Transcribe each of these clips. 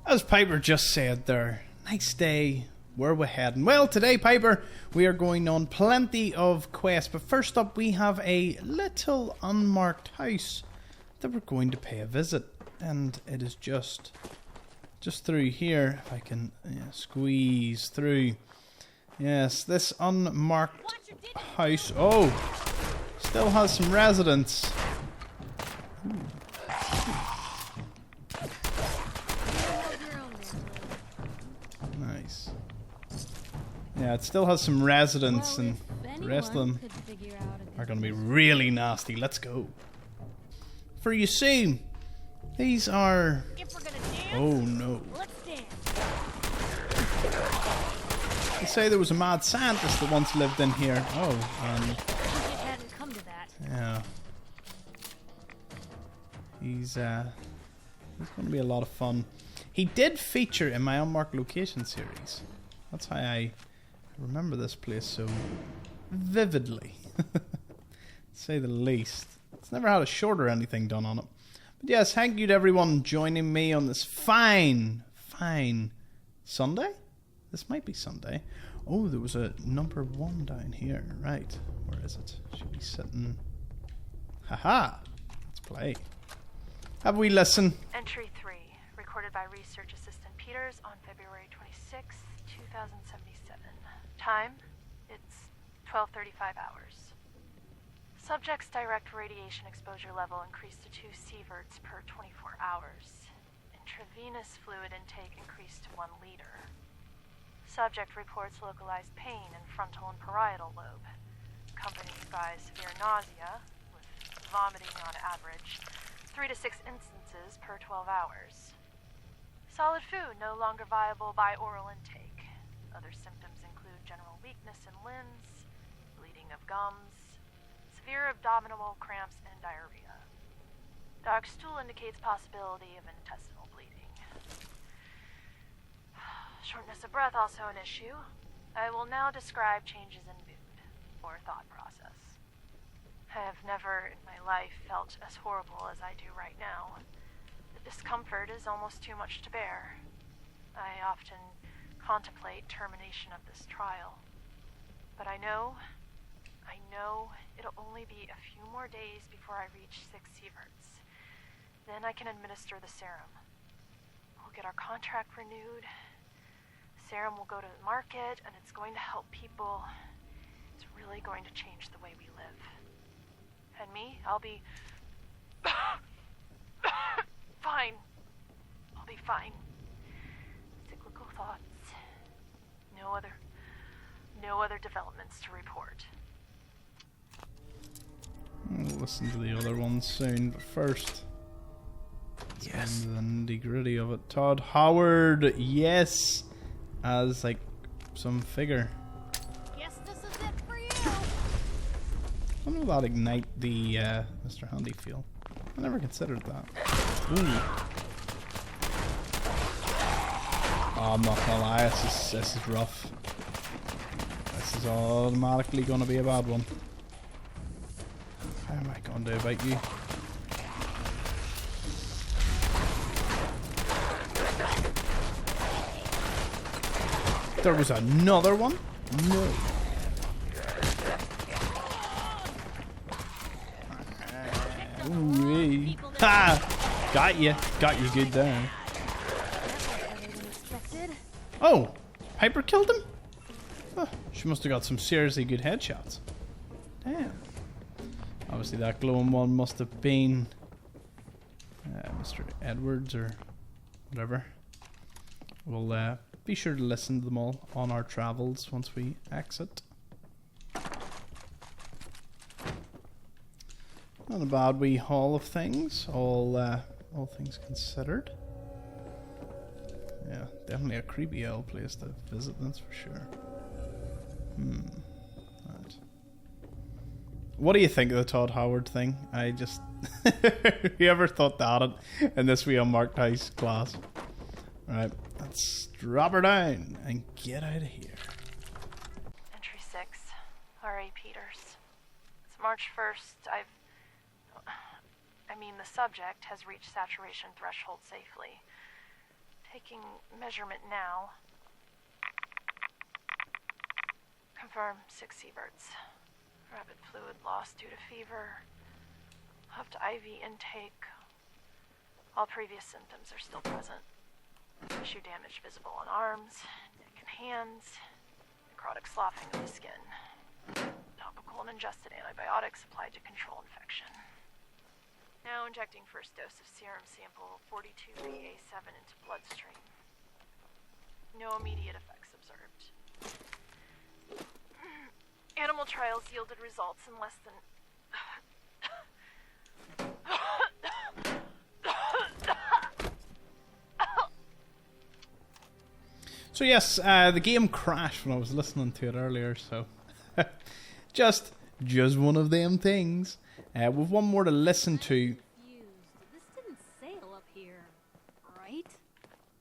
As Piper just said there, nice day, where we heading? Well, today, Piper, we are going on plenty of quests, but first up we have a little unmarked house that we're going to pay a visit, and it is just through here. If I can squeeze through. Yes, this unmarked house, still has some residents. Ooh. Nice. Yeah, it still has some residents, and the rest of them are going to be really nasty. Let's go. For you see, these are... Oh no. They say there was a mad scientist that once lived in here. Yeah. He's going to be a lot of fun. He did feature in my Unmarked Location series. That's how I remember this place so vividly. To say the least. It's never had a short or anything done on it. But yes, thank you to everyone joining me on this fine Sunday? This might be Sunday. Oh, there was a number 1 down here. Right. Where is it? Should be sitting... Haha! Let's play. Have we listened? Entry 3. Recorded by Research Assistant Peters on February 26, 2077. Time? It's 12:35 hours. Subject's direct radiation exposure level increased to 2 sieverts per 24 hours. Intravenous fluid intake increased to 1 liter. Subject reports localized pain in frontal and parietal lobe, accompanied by severe nausea, with vomiting on average, 3 to 6 instances per 12 hours. Solid food no longer viable by oral intake. Other symptoms include general weakness in limbs, bleeding of gums, severe abdominal cramps, and diarrhea. Dark stool indicates possibility of intestinal bleeding. Shortness of breath also an issue. I will now describe changes in mood, or thought process. I have never in my life felt as horrible as I do right now. The discomfort is almost too much to bear. I often contemplate termination of this trial. But I know it'll only be a few more days before I reach 6 sieverts. Then I can administer the serum. We'll get our contract renewed. The serum will go to the market, and it's going to help people. It's really going to change the way we live. And me, I'll be... fine. I'll be fine. Cyclical thoughts. No other developments to report. We'll listen to the other ones soon, but first... Yes. The nitty-gritty of it. Todd Howard, yes! As, like, some figure. Guess this is it for you. I wonder if that ignite the Mr. Handy feel. I never considered that. Ooh. Oh, I'm not gonna lie, this is rough. This is automatically gonna be a bad one. How am I gonna do about you? There was another one? No. Ooh, ha! Got you good there. Oh, Piper killed him? Huh, she must have got some seriously good headshots. Damn. Obviously that glowing one must have been Mr. Edwards or whatever. We'll be sure to listen to them all on our travels once we exit. Not a bad wee haul of things, all things considered. Yeah, definitely a creepy old place to visit, that's for sure. Right. What do you think of the Todd Howard thing? I just... you ever thought that in this wee unmarked house class? Right, let's drop her down and get out of here. Entry 6. R.A. Peters. It's March 1st. The subject has reached saturation threshold safely. Taking measurement now. Confirm 6 sieverts. Rapid fluid loss due to fever. Upped IV intake. All previous symptoms are still present. Tissue damage visible on arms, neck and hands. Necrotic sloughing of the skin. Topical and ingested antibiotics applied to control infection. Now injecting first dose of serum sample 42VA7 into bloodstream. No immediate effects observed. Animal trials yielded results in less than... So yes, the game crashed when I was listening to it earlier, so... just one of them things. We've one more to listen to. This didn't sail up here, right?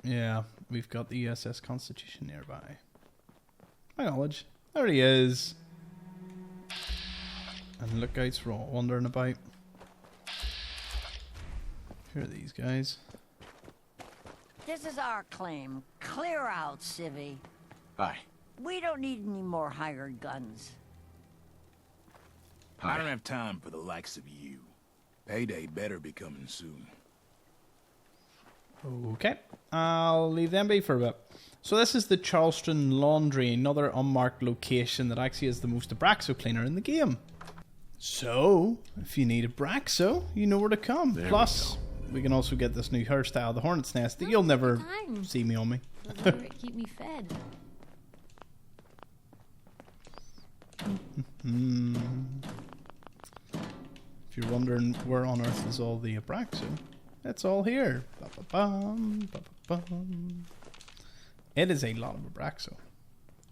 Yeah, we've got the USS Constitution nearby. My knowledge. There he is. And lookouts were all wandering about. Who are these guys? This is our claim. Clear out, civvy. Hi. We don't need any more hired guns. I don't have time for the likes of you. Payday better be coming soon. Okay, I'll leave them be for a bit. So this is the Charleston Laundry, another unmarked location that actually is the most Abraxo cleaner in the game. So, if you need a Abraxo, you know where to come. There Plus, we can also get this new hairstyle, the Hornet's Nest, that you'll never see me on me. Keep me fed. If you're wondering where on earth is all the Abraxo, it's all here. Ba-ba-bum, ba-ba-bum. It is a lot of Abraxo.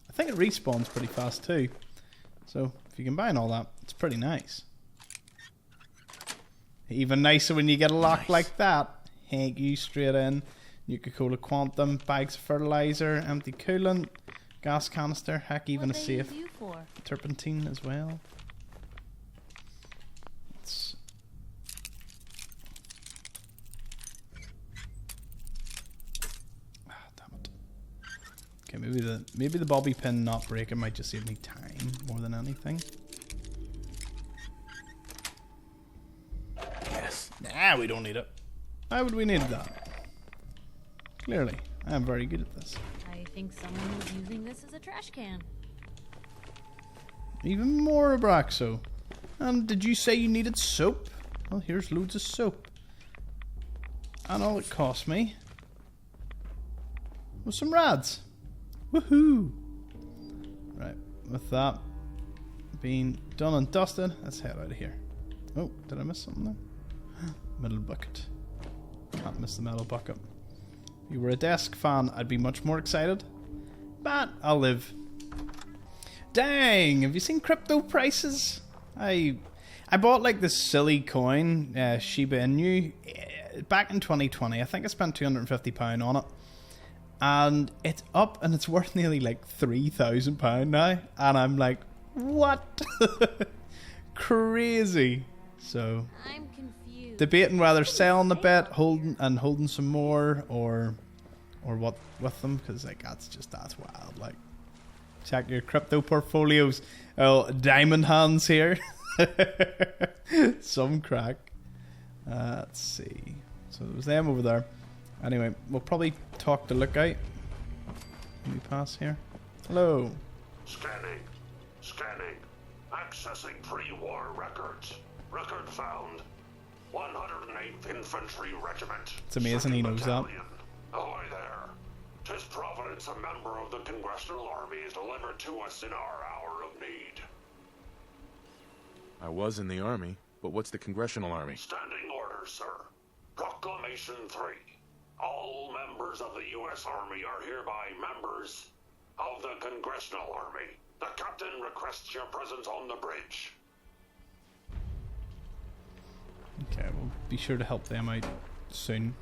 I think it respawns pretty fast too. So if you combine all that, it's pretty nice. Even nicer when you get a lock like that. Hank you straight in. Nuka-Cola Quantum, bags of fertilizer, empty coolant, gas canister, heck even a safe. Turpentine as well. Damn it. Okay, maybe the bobby pin not breaking might just save me time more than anything. Yes. Nah, we don't need it. Why would we need that? Clearly, I am very good at this. I think someone was using this as a trash can. Even more Abraxo. And did you say you needed soap? Well, here's loads of soap. And all it cost me was some rads. Woohoo! Right, with that being done and dusted, let's head out of here. Oh, did I miss something there? Metal bucket. Can't miss the metal bucket. If you were a desk fan, I'd be much more excited. But I'll live. Dang, have you seen crypto prices? I bought like this silly coin, Shiba Inu, back in 2020. I think I spent £250 on it. And it's up and it's worth nearly like £3,000 now. And I'm like, what? Crazy. So I'm confused. debating whether selling a bit, holding some more, or what with them, because like that's wild. Like, check your crypto portfolios. Oh, diamond hands here. Some crack. Let's see. So there was them over there. Anyway, we'll probably talk to Lookout. Can we pass here? Hello. Scanning. Accessing pre-war records. Record found. 108th Infantry Regiment. It's amazing he knows that. Ahoy there. 'Tis Providence, a member of the Congressional Army, is delivered to us in our hour of need. I was in the Army, but what's the Congressional Army? Standing orders, sir. Proclamation 3. All members of the U.S. Army are hereby members of the Congressional Army. The captain requests your presence on the bridge. Okay, we'll be sure to help them out soon.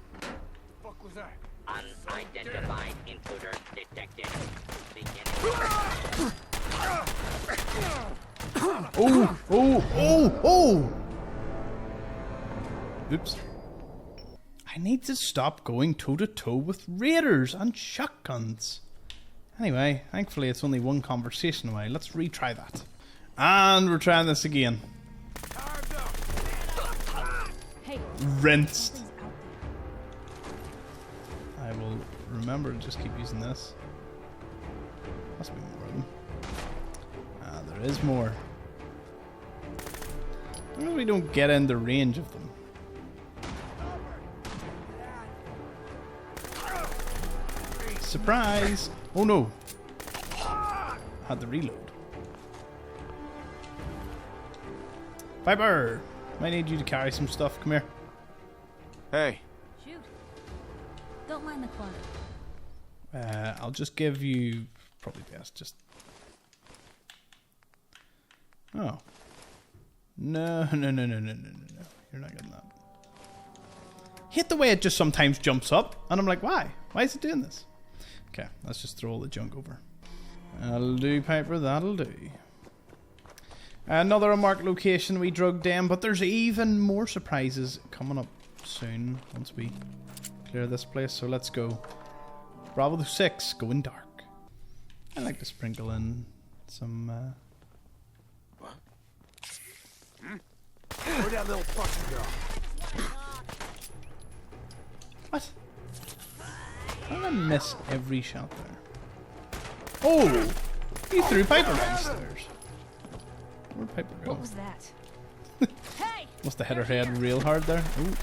What was that? Unidentified intruder detected. Oh! Oops. I need to stop going toe-to-toe with raiders and shotguns. Anyway, thankfully it's only one conversation away. Let's retry that. And we're trying this again. Hey, Rinsed. I will remember to just keep using this. Must be more of them. Ah, there is more. Maybe we don't get in the range of them. Surprise! Oh no! Had to reload. Piper! Might need you to carry some stuff. Come here. Hey, shoot. Don't mind the clutter. I'll just give you... Probably best, just... Oh. No. You're not getting that. Hate the way it just sometimes jumps up. And I'm like, why? Why is it doing this? Okay, let's just throw all the junk over. That'll do, Piper, that'll do. Another unmarked location we drugged down, but there's even more surprises coming up soon once we clear this place. So let's go. Bravo 6, going dark. I like to sprinkle in some... Where'd that little fucking go? What? How did I miss every shot there? Oh! He threw Piper downstairs. Where'd Piper go? What was that? Hey! Must have hit her head real hard there. Ooh.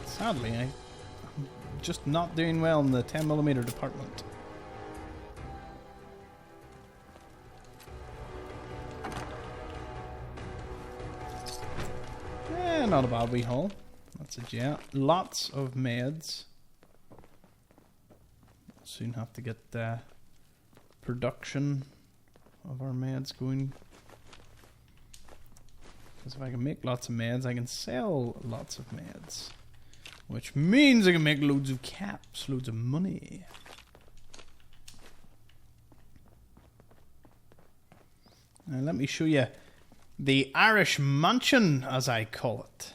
Sadly, I'm just not doing well in the 10mm department. Not a bad wee haul. That's a jet. Lots of meds. Soon have to get production of our meds going. Because if I can make lots of meds, I can sell lots of meds. Which means I can make loads of caps, loads of money. Now let me show you the Irish Mansion, as I call it.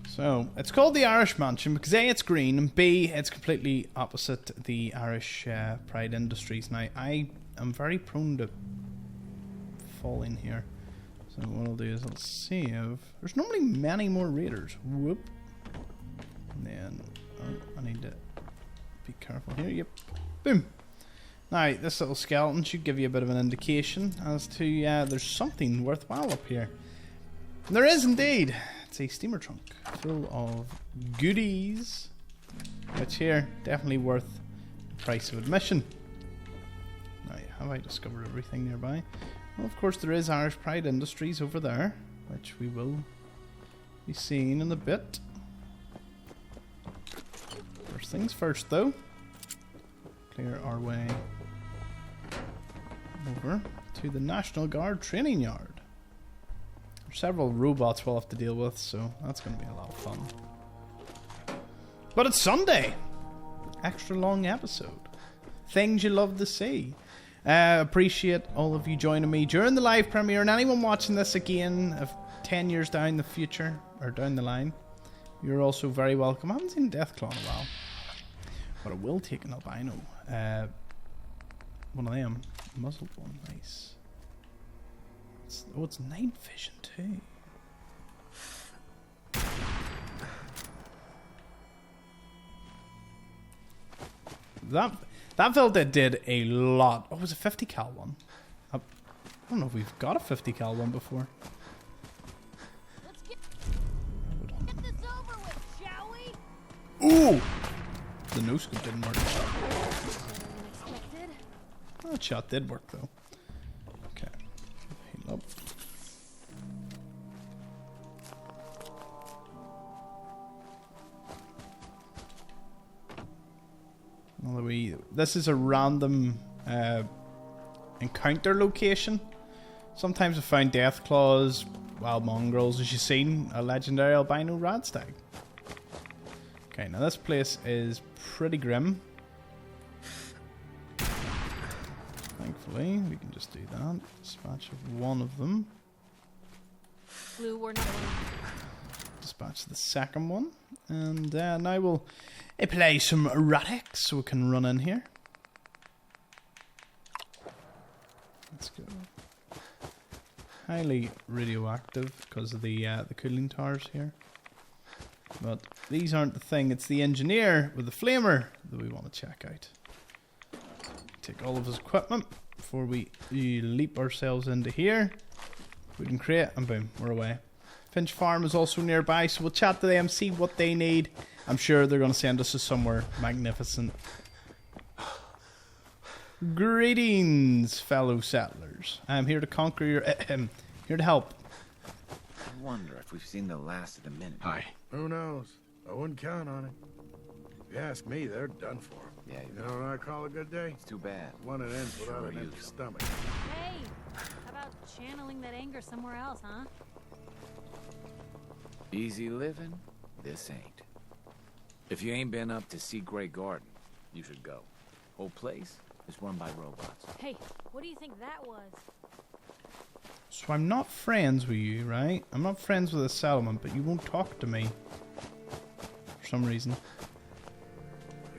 So, it's called the Irish Mansion because A, it's green, and B, it's completely opposite the Irish Pride Industries. Now, I am very prone to falling here. So what I'll do is I'll save. There's normally many more raiders. Whoop. And then, oh, I need to be careful here. Yep. Boom. Now, this little skeleton should give you a bit of an indication as to there's something worthwhile up here. And there is indeed. It's a steamer trunk full of goodies, which here, definitely worth the price of admission. Now, have I discovered everything nearby? Well, of course, there is Irish Pride Industries over there, which we will be seeing in a bit. First things first, though. Clear our way over to the National Guard training yard. There's several robots we'll have to deal with, so that's going to be a lot of fun. But it's Sunday! Extra long episode. Things you love to see. Appreciate all of you joining me during the live premiere, and anyone watching this again of 10 years down the future, or down the line, you're also very welcome. I haven't seen Deathclaw in a while, but I will take an albino. One of them. Muzzled one. Nice. It's night vision too. That fella did a lot. Oh, it was a 50 cal one. I don't know if we've got a 50 cal one before. Let's get this over with, shall we? Ooh! The no scope didn't work. Unexpected. That shot did work though. Okay. Heal up. This is a random encounter location. Sometimes I find death claws wild mongrels, as you've seen, a legendary albino radstag. Okay, now this place is pretty grim. Thankfully, we can just do that. Dispatch of one of them. Blue, we're not alone. Dispatch the second one. And now we'll play some erratics so we can run in here. Let's go. Highly radioactive because of the cooling towers here. But these aren't the thing. It's the engineer with the flamer that we want to check out. Take all of his equipment before we leap ourselves into here. We can create, and boom, we're away. Finch Farm is also nearby, so we'll chat to them, see what they need. I'm sure they're going to send us to somewhere magnificent. Greetings, fellow settlers. I'm here to conquer your... here to help. I wonder if we've seen the last of the Minute. Hi. Who knows? I wouldn't count on it. If you ask me, they're done for. Yeah, You know what I call a good day? it's too bad. One that ends without Sure an empty is. stomach. Hey, how about channeling that anger somewhere else, huh? Easy living? This ain't. If you ain't been up to see Grey Garden, you should go. Whole place is run by robots. Hey, what do you think that was? So I'm not friends with you, right? I'm not friends with the settlement, but you won't talk to me. For some reason.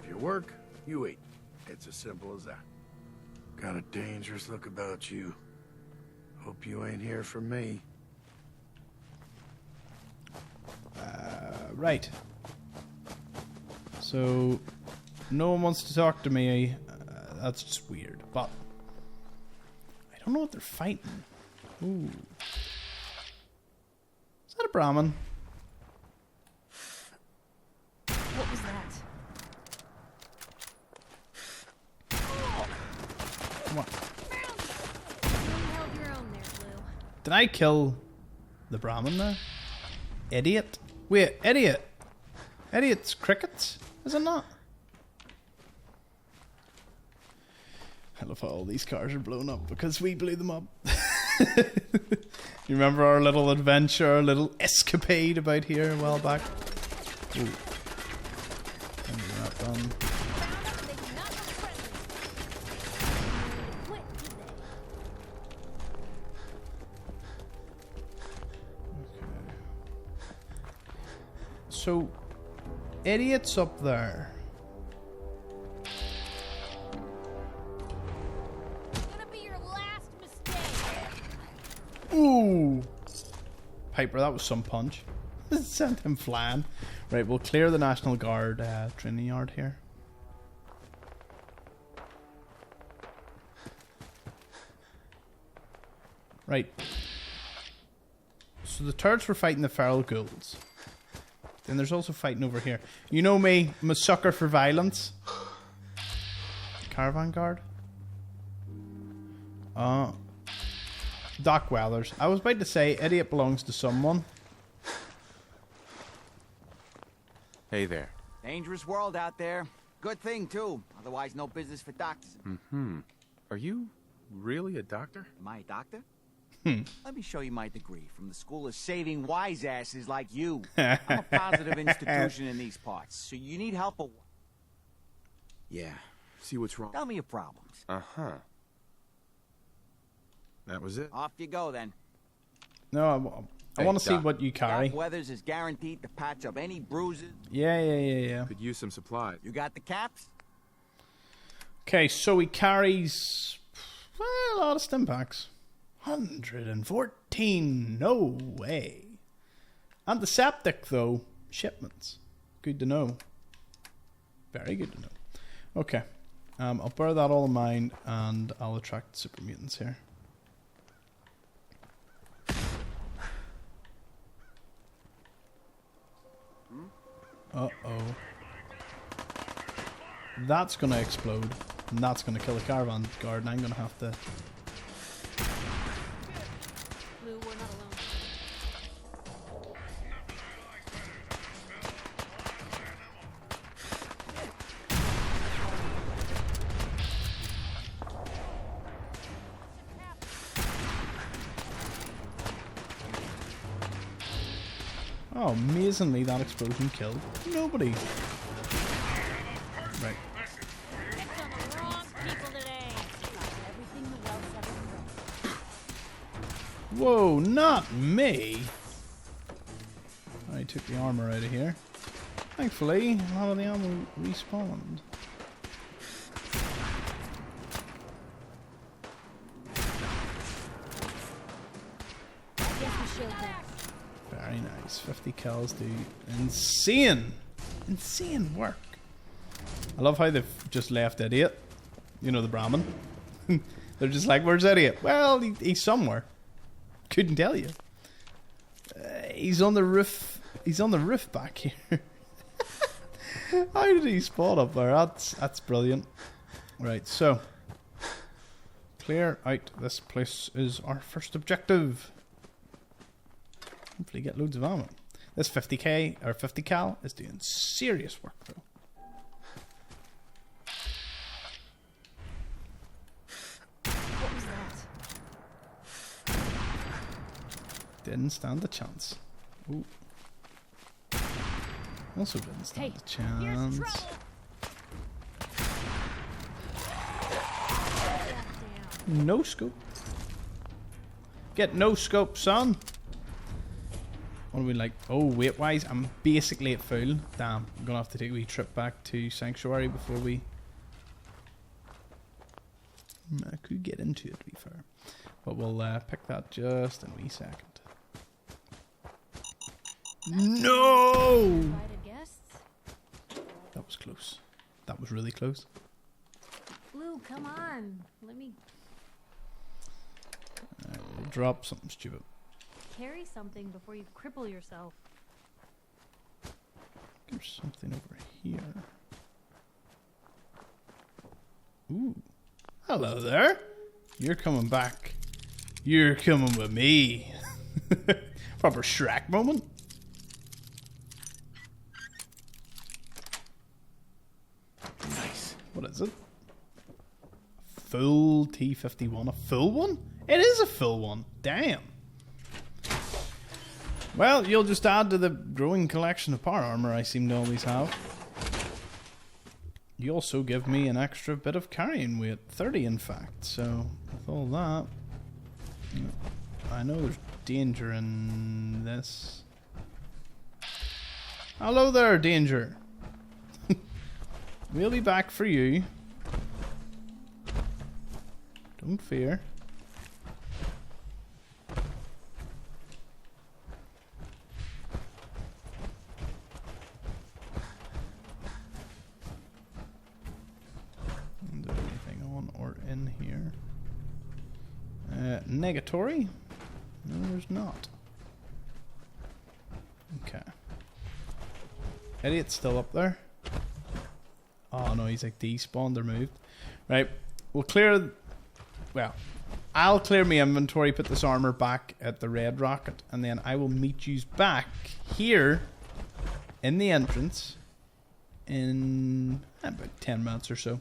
If you work, you eat. It's as simple as that. Got a dangerous look about you. Hope you ain't here for me. Right. So, no one wants to talk to me. That's just weird. But, I don't know what they're fighting. Ooh. Is that a Brahmin? What was that? Come on. You held your own there, Blue. Did I kill the Brahmin there? Idiot. Wait, idiot. Idiot's crickets? Is it not? I love how all these cars are blown up because we blew them up. You remember our little adventure, our little escapade about here a while back? Ooh. Can do that done. Found out they do not look friendly. They quit, did they? So, idiots up there. Gonna be your last mistake. Ooh! Piper, that was some punch. Sent him flying. Right, we'll clear the National Guard training yard here. Right. So the turrets were fighting the feral ghouls. Then there's also fighting over here. You know me, I'm a sucker for violence. Caravan guard. Doc Weathers. I was about to say, idiot belongs to someone. Hey there. Dangerous world out there. Good thing, too. Otherwise, no business for doctors. Mm-hmm. Are you really a doctor? Am I a doctor? Let me show you my degree from the School of Saving Wise Asses like you. I'm a positive institution in these parts, so you need help or... Yeah. See what's wrong? Tell me your problems. Uh-huh. That was it? Off you go, then. No, I want to see what you carry. Doc Weathers is guaranteed to patch up any bruises. Yeah. Could use some supplies. You got the caps? Okay, so he carries well, a lot of stim packs. 114, no way. Antiseptic though, shipments. Good to know. Very good to know. Okay, I'll bear that all in mind and I'll attract super mutants here. Uh-oh. That's gonna explode. And that's gonna kill a caravan guard and I'm gonna have to... Blue, we're not alone. Oh, amazingly that explosion killed nobody. Right. Picked on the wrong people today. Got everything the West Everett wrote. Whoa, not me! I took the armor out of here. Thankfully, a lot of the ammo respawned. I guess we should have. Very nice. 50 kills do insane work. I love how they've just left Idiot. You know, the Brahmin. They're just like, where's Idiot? Well, he's somewhere. Couldn't tell you. He's on the roof. He's on the roof back here. How did he spawn up there? That's brilliant. Right, so clear out this place is our first objective. Hopefully get loads of ammo. This 50k or 50 cal is doing serious work though. What was that? Didn't stand a chance. Ooh. Also didn't stand a chance. No scope. Get no scope, son. What are we like? Oh, weight wise, I'm basically at full. Damn, I'm gonna have to take a wee trip back to Sanctuary before we. I could get into it, to be fair. But we'll pick that just in a wee second. No! Invited guests? That was close. That was really close. Blue, come on. Let me We'll drop something stupid. carry something before you cripple yourself. There's something over here. Ooh. Hello there. You're coming back. You're coming with me. Proper Shrek moment. Nice. What is it? Full T51. A full one? It is a full one. Damn. Well, you'll just add to the growing collection of power armor I seem to always have. You also give me an extra bit of carrying weight. 30 in fact. So, with all that... I know there's danger in this. Hello there, danger. We'll be back for you. Don't fear. Is there anything on or in here? Negatory? No, there's not. Okay. Idiot's still up there. Oh no, he's like despawned or moved. Right, we'll clear... Well, I'll clear my inventory, put this armor back at the Red Rocket, and then I will meet you back here in the entrance in about 10 minutes or so.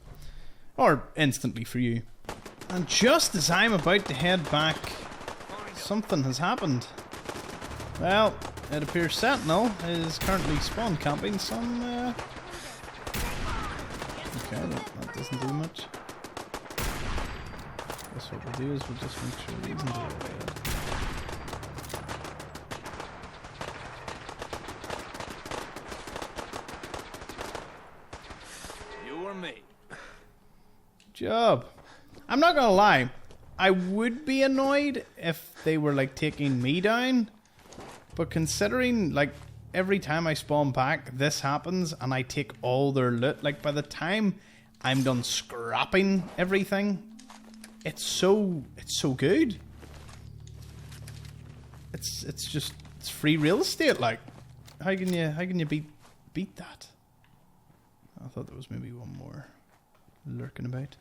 Or instantly for you. And just as I'm about to head back, something has happened. Well, it appears Sentinel is currently spawn camping some... Okay, that doesn't do much. Guess what we'll do is we'll just make sure these into the red. You or me? Job. I'm not gonna lie. I would be annoyed if they were like taking me down. But considering like every time I spawn back, this happens and I take all their loot. Like by the time I'm done scrapping everything, it's so good. It's free real estate. Like how can you beat that? I thought there was maybe one more lurking about.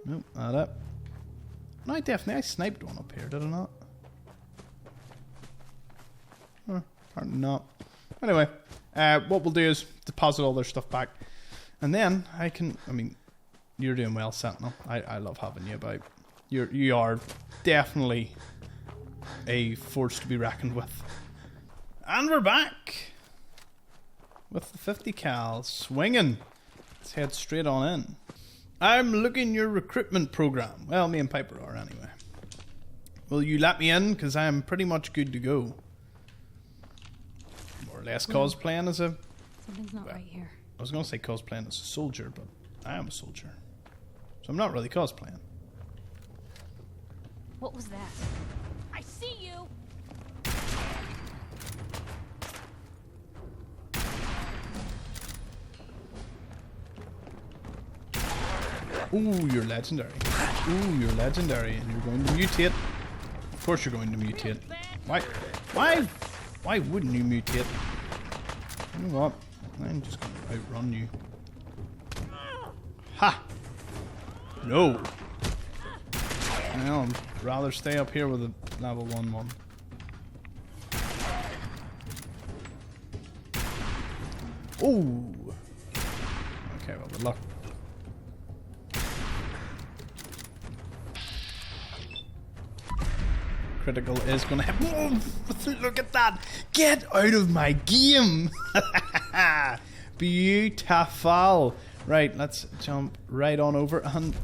Nope, not up. No, I sniped one up here, did I not? Apparently not. Anyway, what we'll do is deposit all their stuff back. And then I mean, you're doing well, Sentinel. I love having you about. You are definitely a force to be reckoned with. And we're back with the 50 cal swinging. Let's head straight on in. I'm looking your recruitment program. Well, me and Piper are anyway. Will you let me in? Because I'm pretty much good to go. More or less cosplaying as a... Something's not right here. I was going to say cosplaying as a soldier, but I am a soldier. So I'm not really cosplaying. What was that? I see you! Ooh, you're legendary. Ooh, you're legendary. And you're going to mutate. Of course you're going to mutate. Why wouldn't you mutate? You know what? I'm just going to outrun you. Ha! No! Well, I'd rather stay up here with a level 1 one. Ooh! Okay, well, good luck. Critical is gonna happen. Oh, look at that! Get out of my game! Beautiful! Right, let's jump right on over and...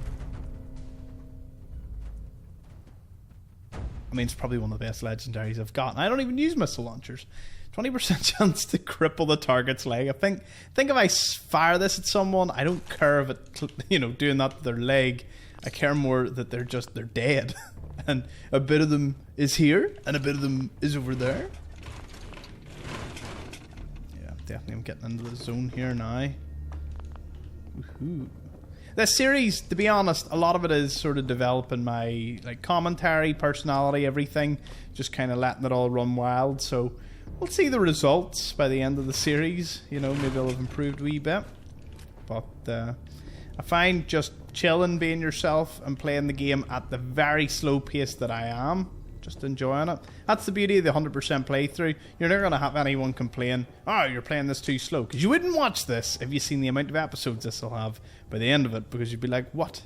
I mean, it's probably one of the best legendaries I've got. And I don't even use missile launchers. 20% chance to cripple the target's leg. I think if I fire this at someone, I don't care if it, you know, doing that to their leg. I care more that they're dead. And a bit of them is here, and a bit of them is over there. Yeah, definitely I'm getting into the zone here now. Woohoo. This series, to be honest, a lot of it is sort of developing my like commentary, personality, everything. Just kind of letting it all run wild. So we'll see the results by the end of the series. You know, maybe I'll have improved a wee bit. But I find just chilling, being yourself, and playing the game at the very slow pace that I am, just enjoying it. That's the beauty of the 100% playthrough. You're never going to have anyone complain, oh, you're playing this too slow, because you wouldn't watch this if you've seen the amount of episodes this will have by the end of it, because you'd be like, what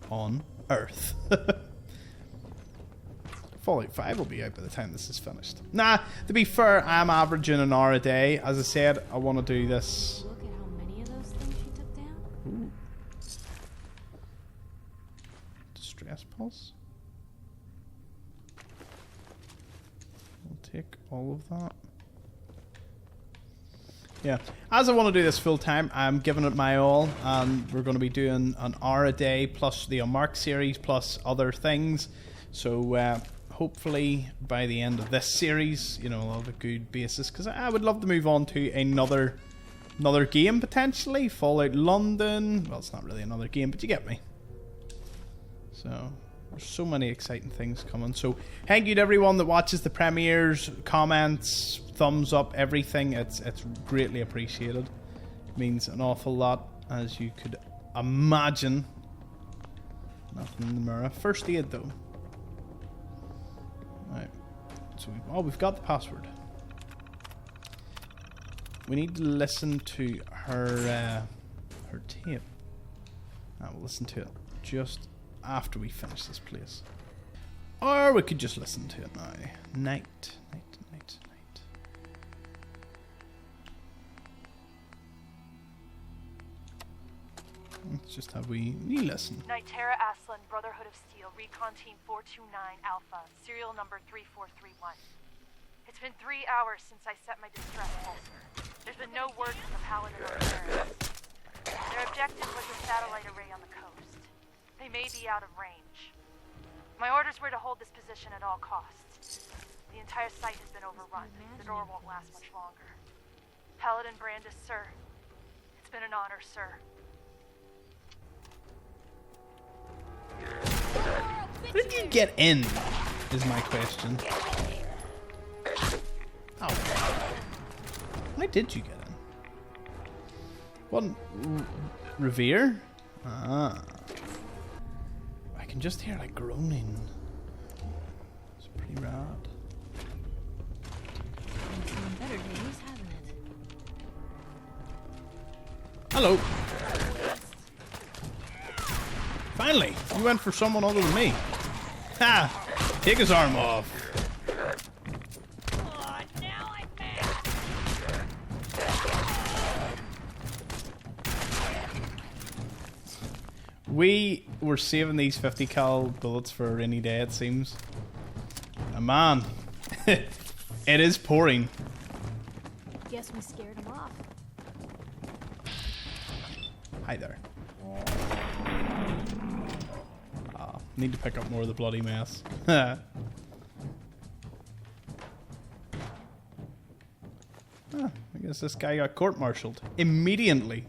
on earth? Fallout 5 will be out by the time this is finished. Nah, to be fair, I'm averaging an hour a day. As I said, I want to do this. Look at how many of those things she took down. Ooh. Distress pulse. We'll take all of that. Yeah, as I want to do this full time, I'm giving it my all, and we're going to be doing an hour a day plus the Unmarked series plus other things. So hopefully by the end of this series, you know, I'll have a good basis, because I would love to move on to another game potentially. Fallout London. Well, it's not really another game, but you get me. So there's so many exciting things coming. So thank you to everyone that watches the premieres, comments, thumbs up, everything. It's greatly appreciated. It means an awful lot, as you could imagine. Nothing in the mirror. First aid though. Right. So we've got the password. We need to listen to her tape. We'll listen to it just after we finish this place. Or we could just listen to it now. Night. Let's just have we listen. Nitera Aslan, Brotherhood of Steel, Recon Team 429 Alpha, serial number 3431. It's been 3 hours since I set my distress holster. There's been no word from the Paladin or terrorists. Their objective was a satellite array on the coast. They may be out of range. My orders were to hold this position at all costs. The entire site has been overrun. The door won't last much longer. Paladin Brandis, sir. It's been an honor, sir. Where did you get in, is my question. Oh. Why did you get in? What? Revere? Ah. I can just hear like groaning. It's pretty rad. It's been better days, hasn't it? Hello. Finally, you went for someone other than me. Ha! Take his arm off. Oh, now I'm mad. We were saving these 50 cal bullets for a rainy day, it seems. And man, it is pouring. Guess we scared him off. Hi there. Need to pick up more of the bloody mess. I guess this guy got court-martialed immediately.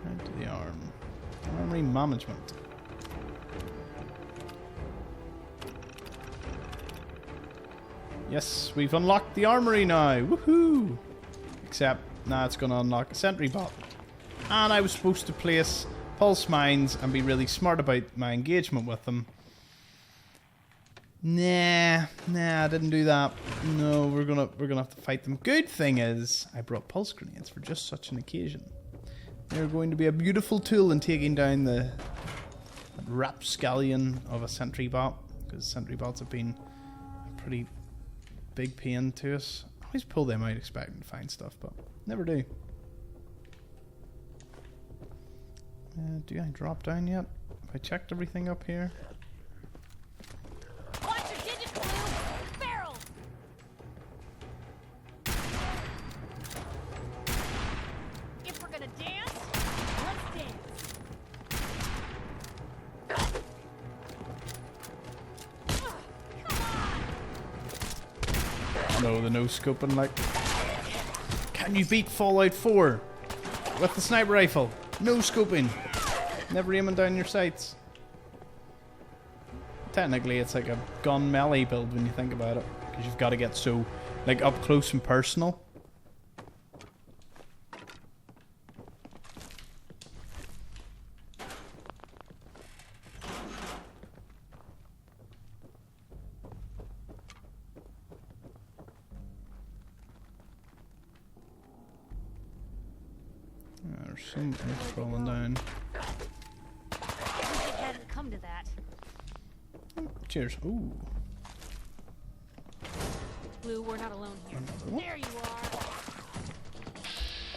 Right to the arm. Armory management. Yes, we've unlocked the armory now. Woohoo! Except, now it's going to unlock a sentry bot. And I was supposed to place pulse mines and be really smart about my engagement with them. Nah, I didn't do that. No, we're gonna have to fight them. Good thing is, I brought pulse grenades for just such an occasion. They're going to be a beautiful tool in taking down the rapscallion of a sentry bot, because sentry bots have been a pretty big pain to us. I always pull them out expecting to find stuff, but never do. Do I drop down yet? Have I checked everything up here? Watch your digits, Blue! Barrel! If we're gonna dance, let's dance. No, the no scoping like. Can you beat Fallout 4 with the sniper rifle? No scoping. Never aiming down your sights. Technically, it's like a gun melee build when you think about it, because you've got to get so like up close and personal. There's something crawling down. It hadn't come to that. Cheers. Ooh. Blue, we're not alone here. There you are.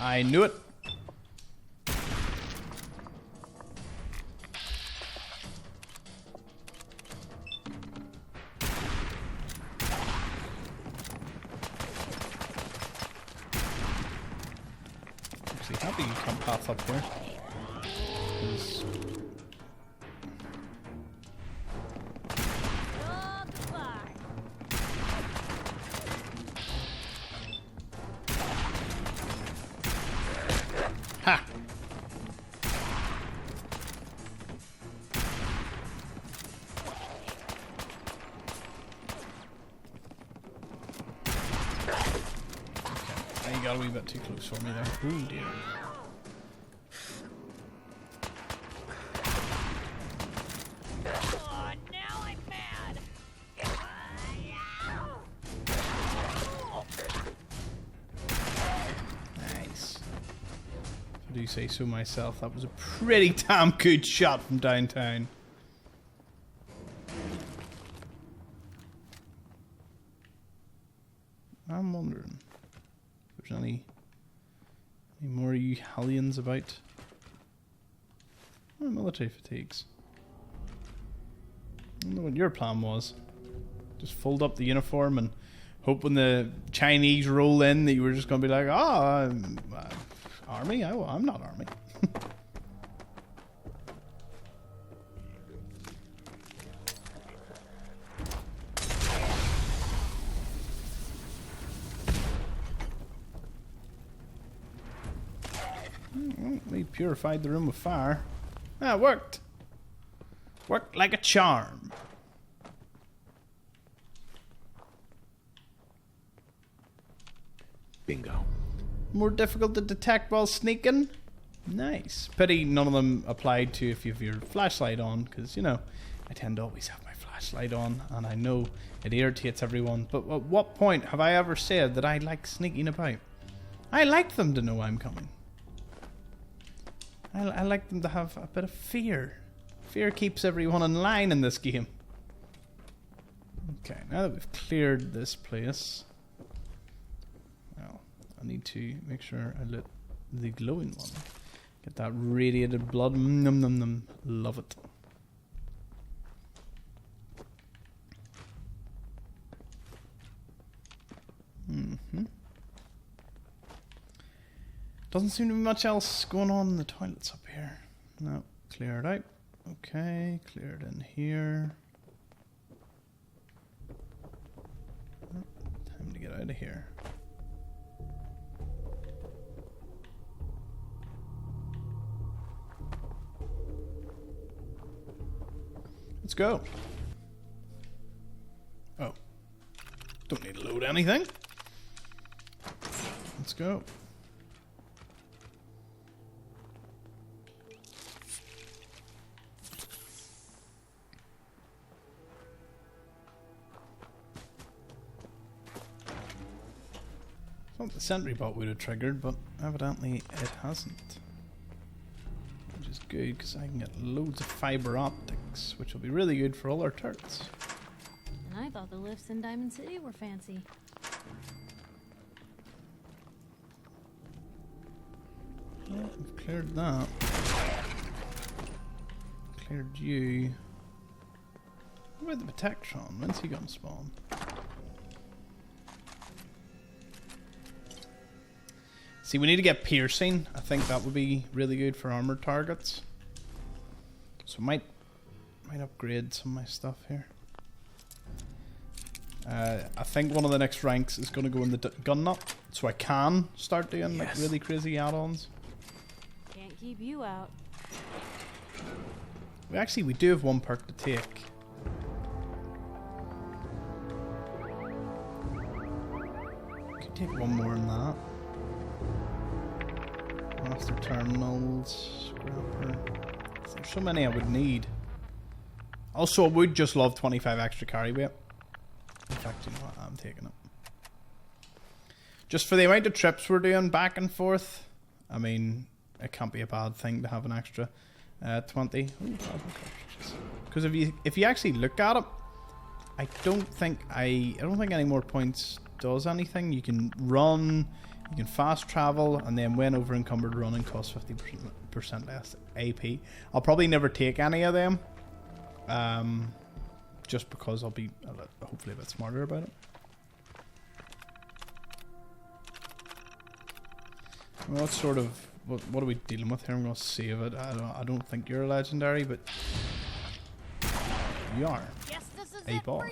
I knew it. Actually, happy you can't path up here. 'Cause ha! Okay, you got a wee bit too close for me there. Oh dear. Oh, now I'm mad. Nice. I do say so myself. That was a pretty damn good shot from downtown. I'm wondering if there's any more of you hellions about. Oh, military fatigues. I don't know what your plan was. Just fold up the uniform and hope when the Chinese roll in that you were just going to be like, oh, army? I'm not army. We purified the room with fire. Ah, it worked. Worked like a charm. Bingo. More difficult to detect while sneaking? Nice. Pity none of them applied to if you have your flashlight on, because, you know, I tend to always have my flashlight on, and I know it irritates everyone, but at what point have I ever said that I like sneaking about? I like them to know I'm coming. I like them to have a bit of fear. Fear keeps everyone in line in this game. Okay, now that we've cleared this place, well, I need to make sure I loot the glowing one. Get that radiated blood. Num num num. Love it. Doesn't seem to be much else going on in the toilets up here. No, clear it out. Okay, clear it in here. Oh, time to get out of here. Let's go. Oh. Don't need to load anything. Let's go. Thought the sentry bot would have triggered, but evidently it hasn't. Which is good, because I can get loads of fiber optics, which will be really good for all our turrets. And I thought the lifts in Diamond City were fancy. Well, we've cleared that. Cleared you. What about the Protectron? When's he gonna spawn? See, we need to get piercing. I think that would be really good for armored targets. So might upgrade some of my stuff here. I think one of the next ranks is going to go in the gun nut, so I can start doing like really crazy add-ons. Can't keep you out. We do have one perk to take. Could take one more than that. Master terminals, scrapper. There's so many I would need. Also, I would just love 25 extra carry weight. In fact, you know what? I'm taking it. Just for the amount of trips we're doing back and forth, I mean, it can't be a bad thing to have an extra 20. Because if you actually look at it, I don't think any more points does anything. You can run. You can fast travel, and then when over encumbered running costs 50% less AP. I'll probably never take any of them, just because I'll be hopefully a bit smarter about it. Well, what sort of what are we dealing with here? I'm going to save it. I don't think you're a legendary, but you are. Guess this is a boss. For you.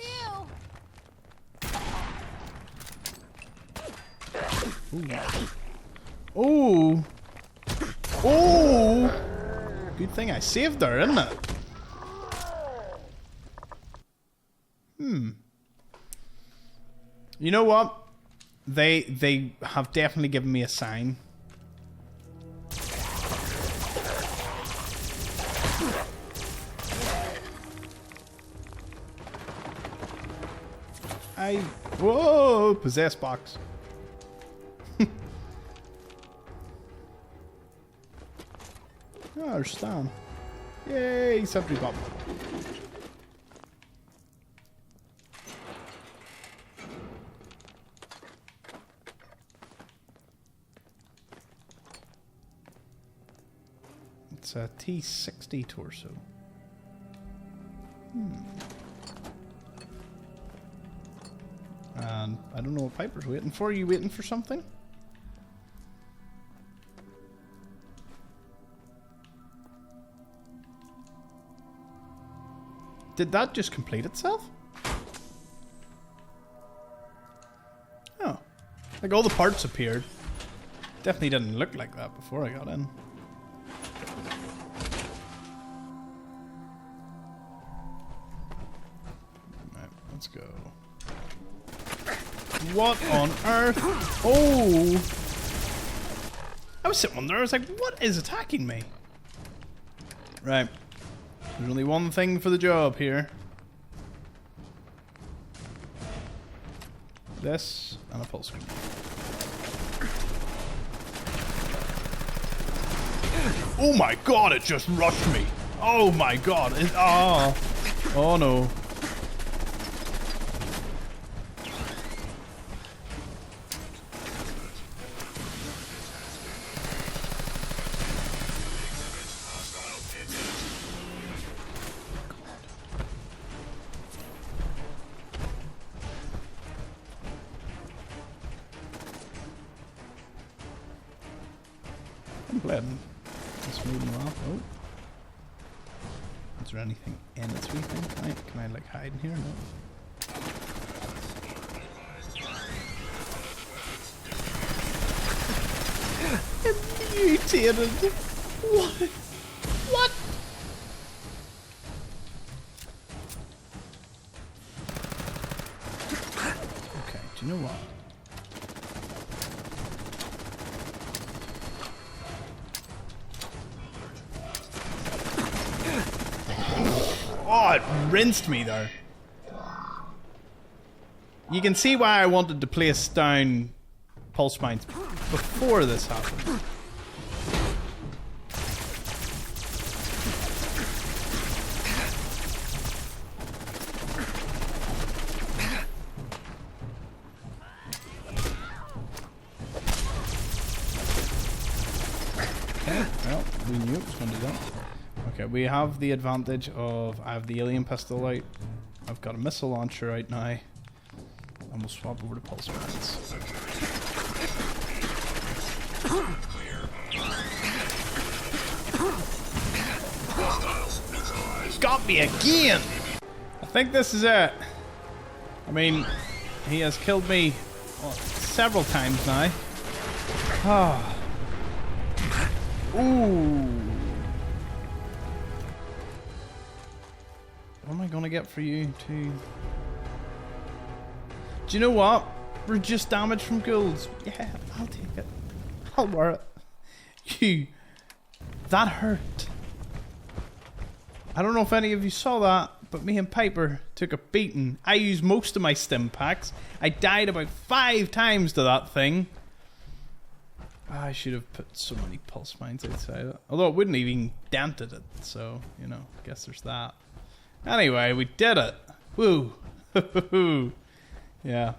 Ooh. Oh! Good thing I saved her, isn't it? You know what? They have definitely given me a sign. Whoa! Possess box. Oh, there's Stan. Yay, sentry bomb. It's a T60 torso. And I don't know what Piper's waiting for. Are you waiting for something? Did that just complete itself? Oh. Like all the parts appeared. Definitely didn't look like that before I got in. Right, let's go. What on earth? Oh! I was sitting there, I was like, what is attacking me? Right. There's only one thing for the job here. This and a pulse screen. Oh my god, it just rushed me. Oh my god. Oh no. I'm playing this mode in a while. Oh. Is there anything in its wee thing? Can I like hide in here? No. Mutated. What? What? Okay, do you know what? Oh, it rinsed me there. You can see why I wanted to place down pulse mines before this happened. Okay, well, we knew it was going to do that. Okay, we have the advantage of I have the alien pistol out. I've got a missile launcher out now. And we'll swap over to pulse mines. Got me again! I think this is it. I mean, he has killed me several times now. Ah. Ooh. What am I gonna get for you too? Do you know what? Reduce damage from ghouls. Yeah, I'll take it. I'll wear it. You. That hurt. I don't know if any of you saw that, but me and Piper took a beating. I used most of my stim packs. I died about 5 times to that thing. I should have put so many pulse mines outside it. Although it wouldn't even dented it, so, you know, I guess there's that. Anyway, we did it. Woo. Yeah.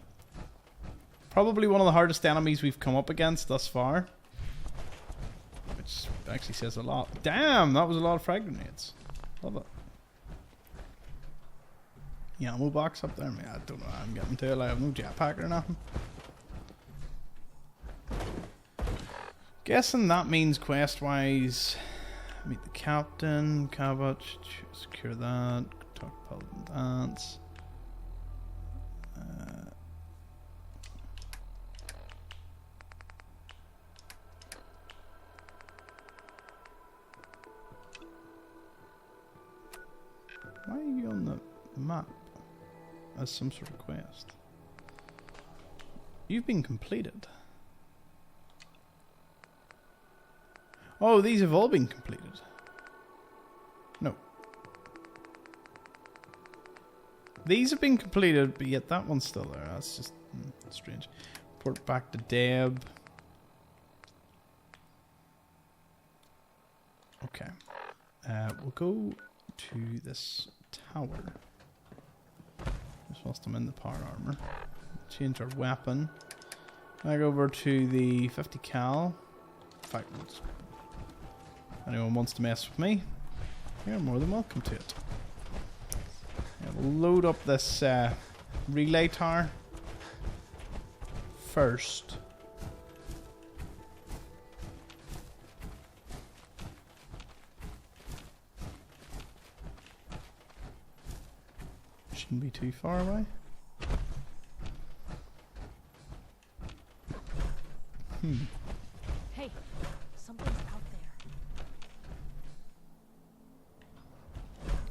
Probably one of the hardest enemies we've come up against thus far. Which actually says a lot. Damn, that was a lot of frag grenades. Love it. Yeah, ammo box up there. I don't know how I'm getting to it. I have no jetpack or nothing. Guessing that means quest-wise, meet the captain, Cabot, secure that, talk to Paladin Dance. Why are you on the map as some sort of quest? You've been completed. Oh, these have all been completed. No. These have been completed, but yet that one's still there. That's just strange. Port back to Deb. Okay. We'll go to this tower. Just whilst I'm in the power armor. Change our weapon. Back over to the 50 cal. In fact, if anyone wants to mess with me, you're more than welcome to it. Yeah, we'll load up this relay tower first. Shouldn't be too far away. Hey, something's out there.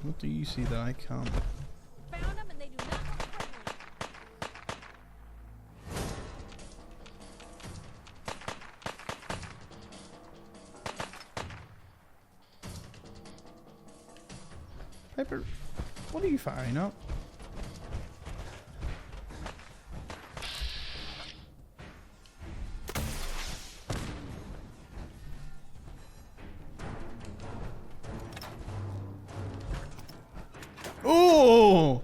What do you see that I can't? Found them and they do not look friendly. Piper, what are you firing up? Oh!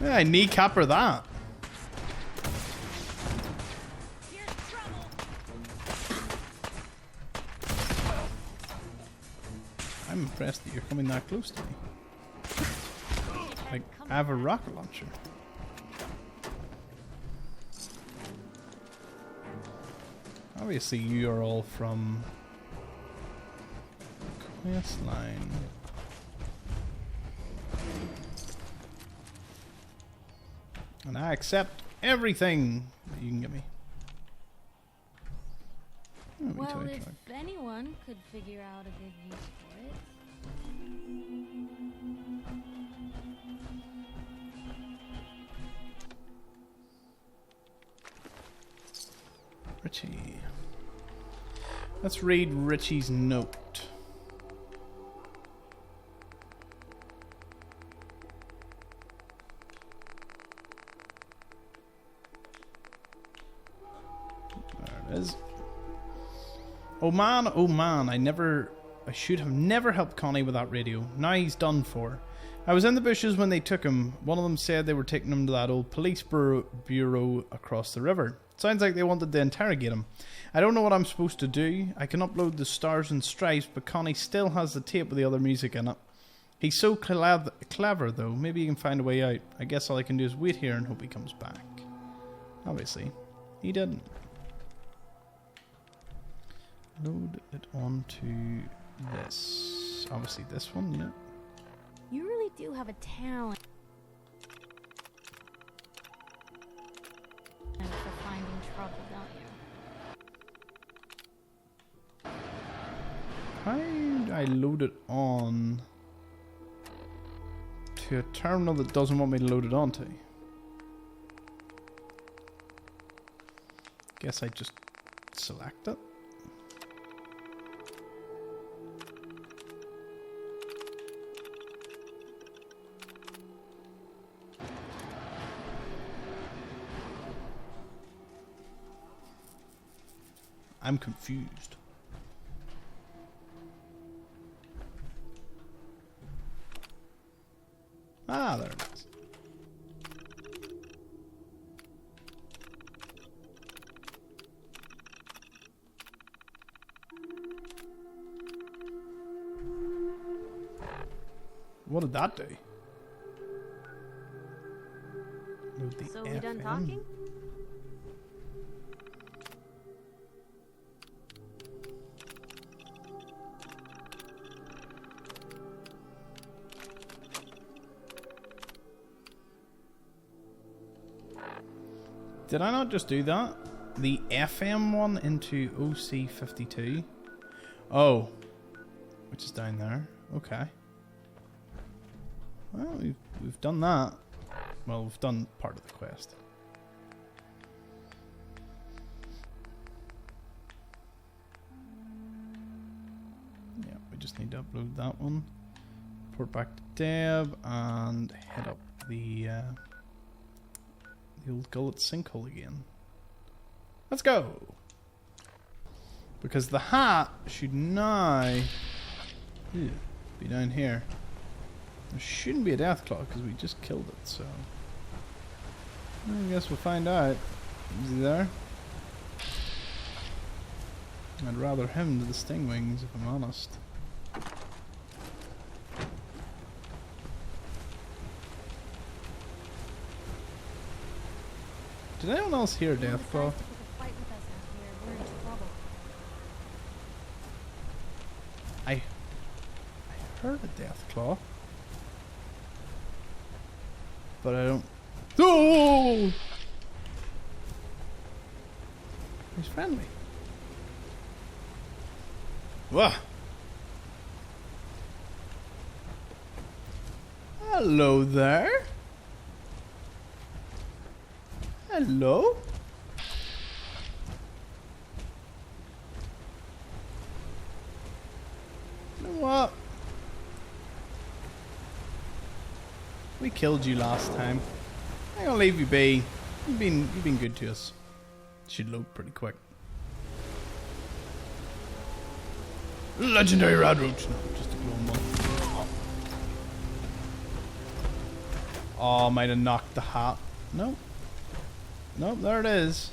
Yeah, I kneecap her that. I'm impressed that you're coming that close to me. Like, I have a rocket launcher. Obviously, you are all from questline. And I accept everything that you can give me. Oh, Well, if anyone could figure out a good use for it. Richie. Let's read Richie's note. There it is. Oh man, I should have never helped Connie with that radio. Now he's done for. I was in the bushes when they took him. One of them said they were taking him to that old police bureau across the river. Sounds like they wanted to interrogate him. I don't know what I'm supposed to do. I can upload the Stars and Stripes, but Connie still has the tape with the other music in it. He's so clever though. Maybe he can find a way out. I guess all I can do is wait here and hope he comes back. Obviously, he didn't. Load it onto this. Obviously this one, yeah. You really do have a talent for finding trouble, don't you? How do I load it on to a terminal that doesn't want me to load it onto? Guess I just select it. I'm confused. Ah, there it is. What did that do? Load the So we done FM. talking? Did I not just do that? The FM one into OC52? Oh. Which is down there. Okay. Well, we've done that. Well, we've done part of the quest. Yeah, we just need to upload that one. Port back to Deb and head up the old gullet sinkhole again. Let's go! Because the hat should now be down here. There shouldn't be a death claw because we just killed it, so I guess we'll find out. Is he there? I'd rather him to the stingwings if I'm honest. Did anyone else hear Deathclaw? I heard a Deathclaw, but I don't. Oh! He's friendly. Wah! Hello there. Hello? You know what? We killed you last time. I'm gonna leave you be. You've been good to us. Should load pretty quick. Legendary rad roach. No, just a clone one. Oh, might have knocked the hat. No. Nope, there it is.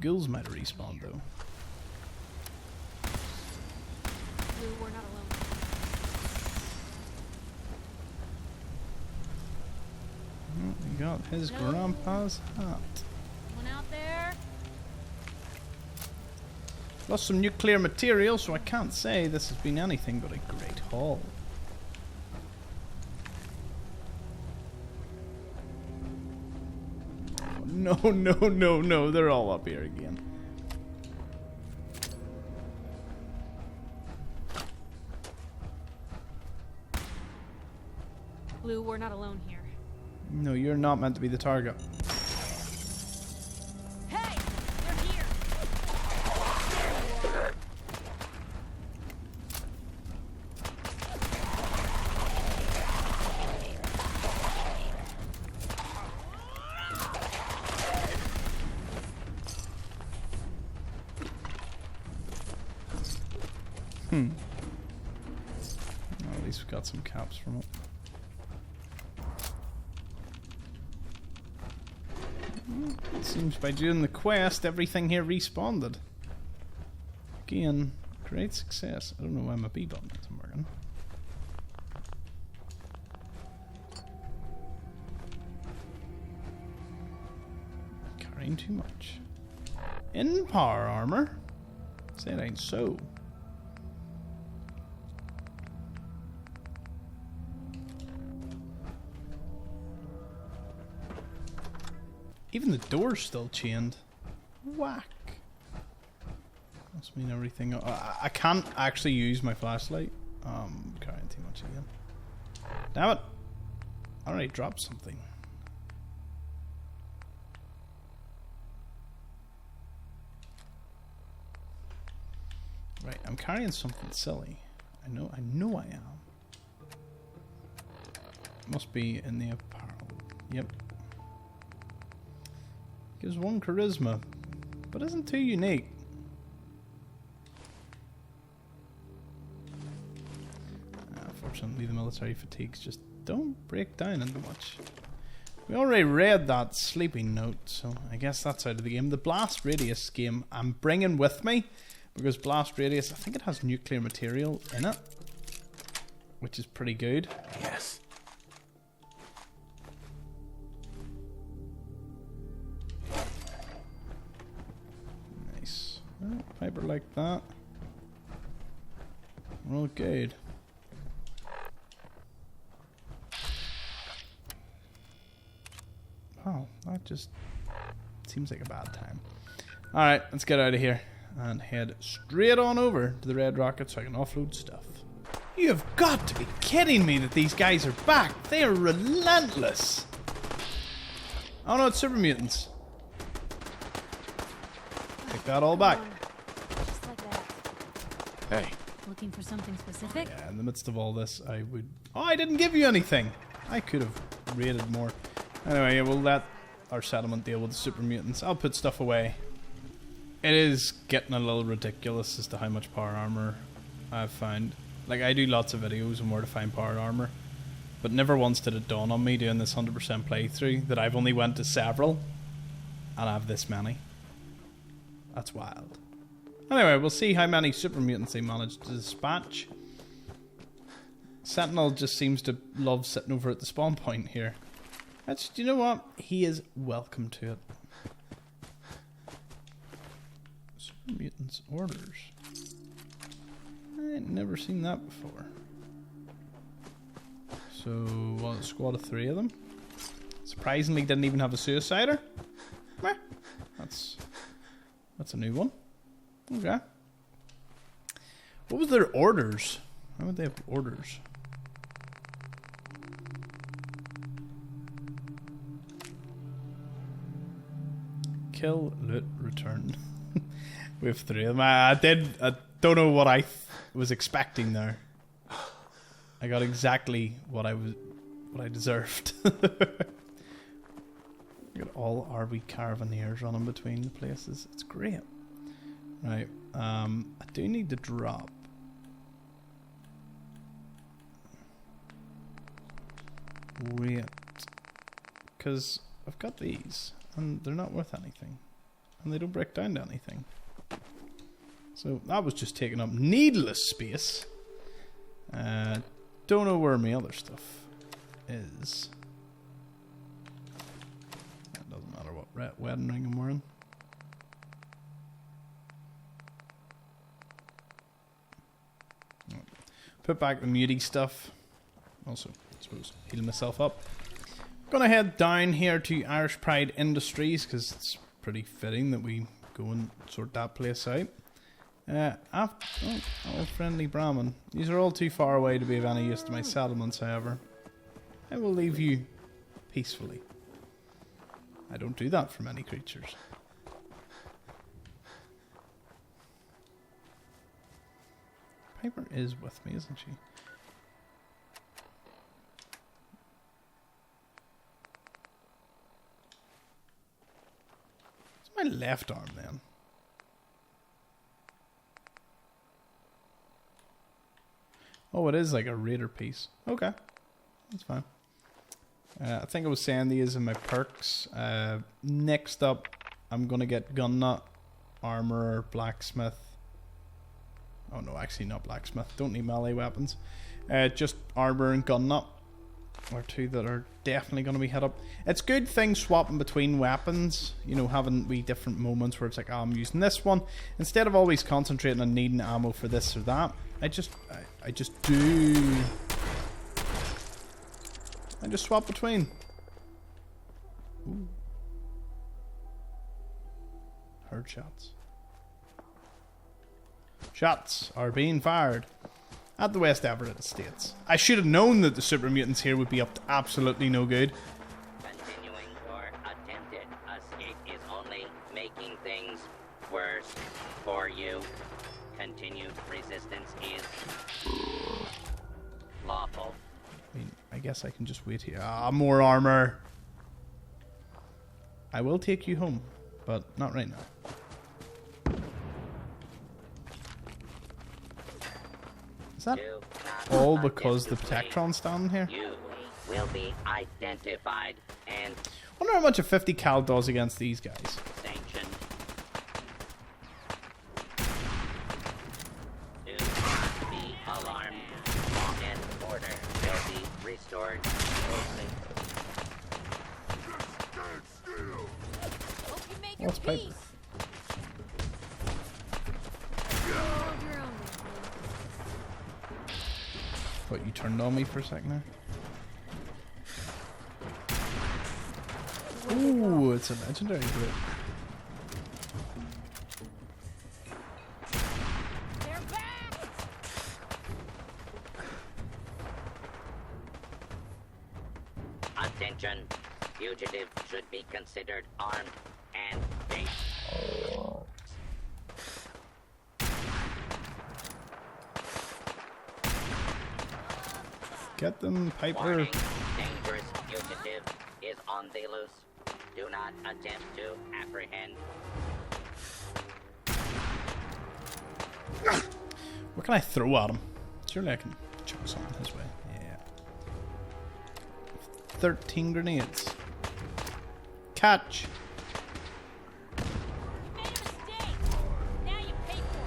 Ghouls might have respawned though. We're not alone. You got his grandpa's hat. Someone out there? Lost some nuclear material, so I can't say this has been anything but a great haul. Oh, no, no, no, no, they're all up here again. Blue, we're not alone here. No, you're not meant to be the target. Hey! They're here! Well, at least we got some caps from it. It seems by doing the quest, everything here respawned. Again, great success. I don't know why my B button isn't working. Carrying too much. In power armor? Say it ain't so. Even the door's still chained. Whack. Must mean everything. I can't actually use my flashlight. Carrying too much again. Damn it! I already dropped something. Right, I'm carrying something silly. I know I am. Must be in the apparel. Yep. Gives 1 charisma, but isn't too unique. Unfortunately, the military fatigues just don't break down into much. We already read that sleeping note, so I guess that's out of the game. The Blast Radius game I'm bringing with me, because Blast Radius, I think it has nuclear material in it, which is pretty good. Yes. Paper like that. We're all good. Oh, that just seems like a bad time. Alright, let's get out of here and head straight on over to the Red Rocket so I can offload stuff. You have got to be kidding me that these guys are back. They are relentless. Oh no, it's super mutants. Take that all back. Just like that. Hey. Looking for something specific? Yeah, in the midst of all this, I would... Oh, I didn't give you anything! I could have raided more. Anyway, yeah, we'll let our settlement deal with the super mutants. I'll put stuff away. It is getting a little ridiculous as to how much power armor I've found. Like, I do lots of videos on where to find power armor, but never once did it dawn on me doing this 100% playthrough that I've only went to several, and I have this many. That's wild. Anyway, we'll see how many super mutants they managed to dispatch. Sentinel just seems to love sitting over at the spawn point here. That's, you know what? He is welcome to it. Super mutants orders. I ain't never seen that before. So, what, a squad of 3 of them? Surprisingly, didn't even have a suicider. Meh. That's a new one. Okay. What was their orders? How would they have orders? Kill, loot, return. We have 3 of them. I don't know what I was expecting there. I got exactly what I deserved. Got all RV Caravaneers running between the places. It's great. Right. I do need to drop. Wait. Because I've got these. And they're not worth anything. And they don't break down to anything. So that was just taking up needless space. Don't know where my other stuff is. wedding ring I'm wearing. Put back the muty stuff. Also, I suppose, heal myself up. Gonna head down here to Irish Pride Industries because it's pretty fitting that we go and sort that place out. Friendly Brahmin. These are all too far away to be of any use to my settlements, however. I will leave you peacefully. I don't do that for many creatures. Piper is with me, isn't she? It's my left arm then. Oh, it is like a raider piece. Okay. That's fine. I think I was saying these in my perks. Next up, I'm going to get gun nut, armor, blacksmith. Oh no, actually not blacksmith. Don't need melee weapons. Just armor and gun nut are two that are definitely going to be hit up. It's good thing swapping between weapons. You know, having wee different moments where it's like, oh, I'm using this one. Instead of always concentrating on needing ammo for this or that, I just swap between. Ooh. Heard shots. Shots are being fired at the West Everett Estates. I should have known that the super mutants here would be up to absolutely no good. Continuing or attempted escape is only making things worse for you. Continued resistance is lawful. I mean, I guess I can just wait here. Ah, more armor. I will take you home, but not right now. Is that all because the Protectron's standing here? You will be identified and I wonder how much a 50 cal does against these guys. sanctioned. Do not be alarmed. Law and order will be restored shortly. Hope you make your What's Piper? peace. Hold your own. What, you turned on me for a second there? Ooh, it's a legendary group. They're back. Attention. Fugitive should be considered armed and dangerous. Get them, Piper. Warning. Dangerous fugitive is on the loose. Do not attempt to apprehend. What can I throw at him? Surely I can chuck something his way. Yeah. 13 grenades. Catch! You made a mistake. Now you pay for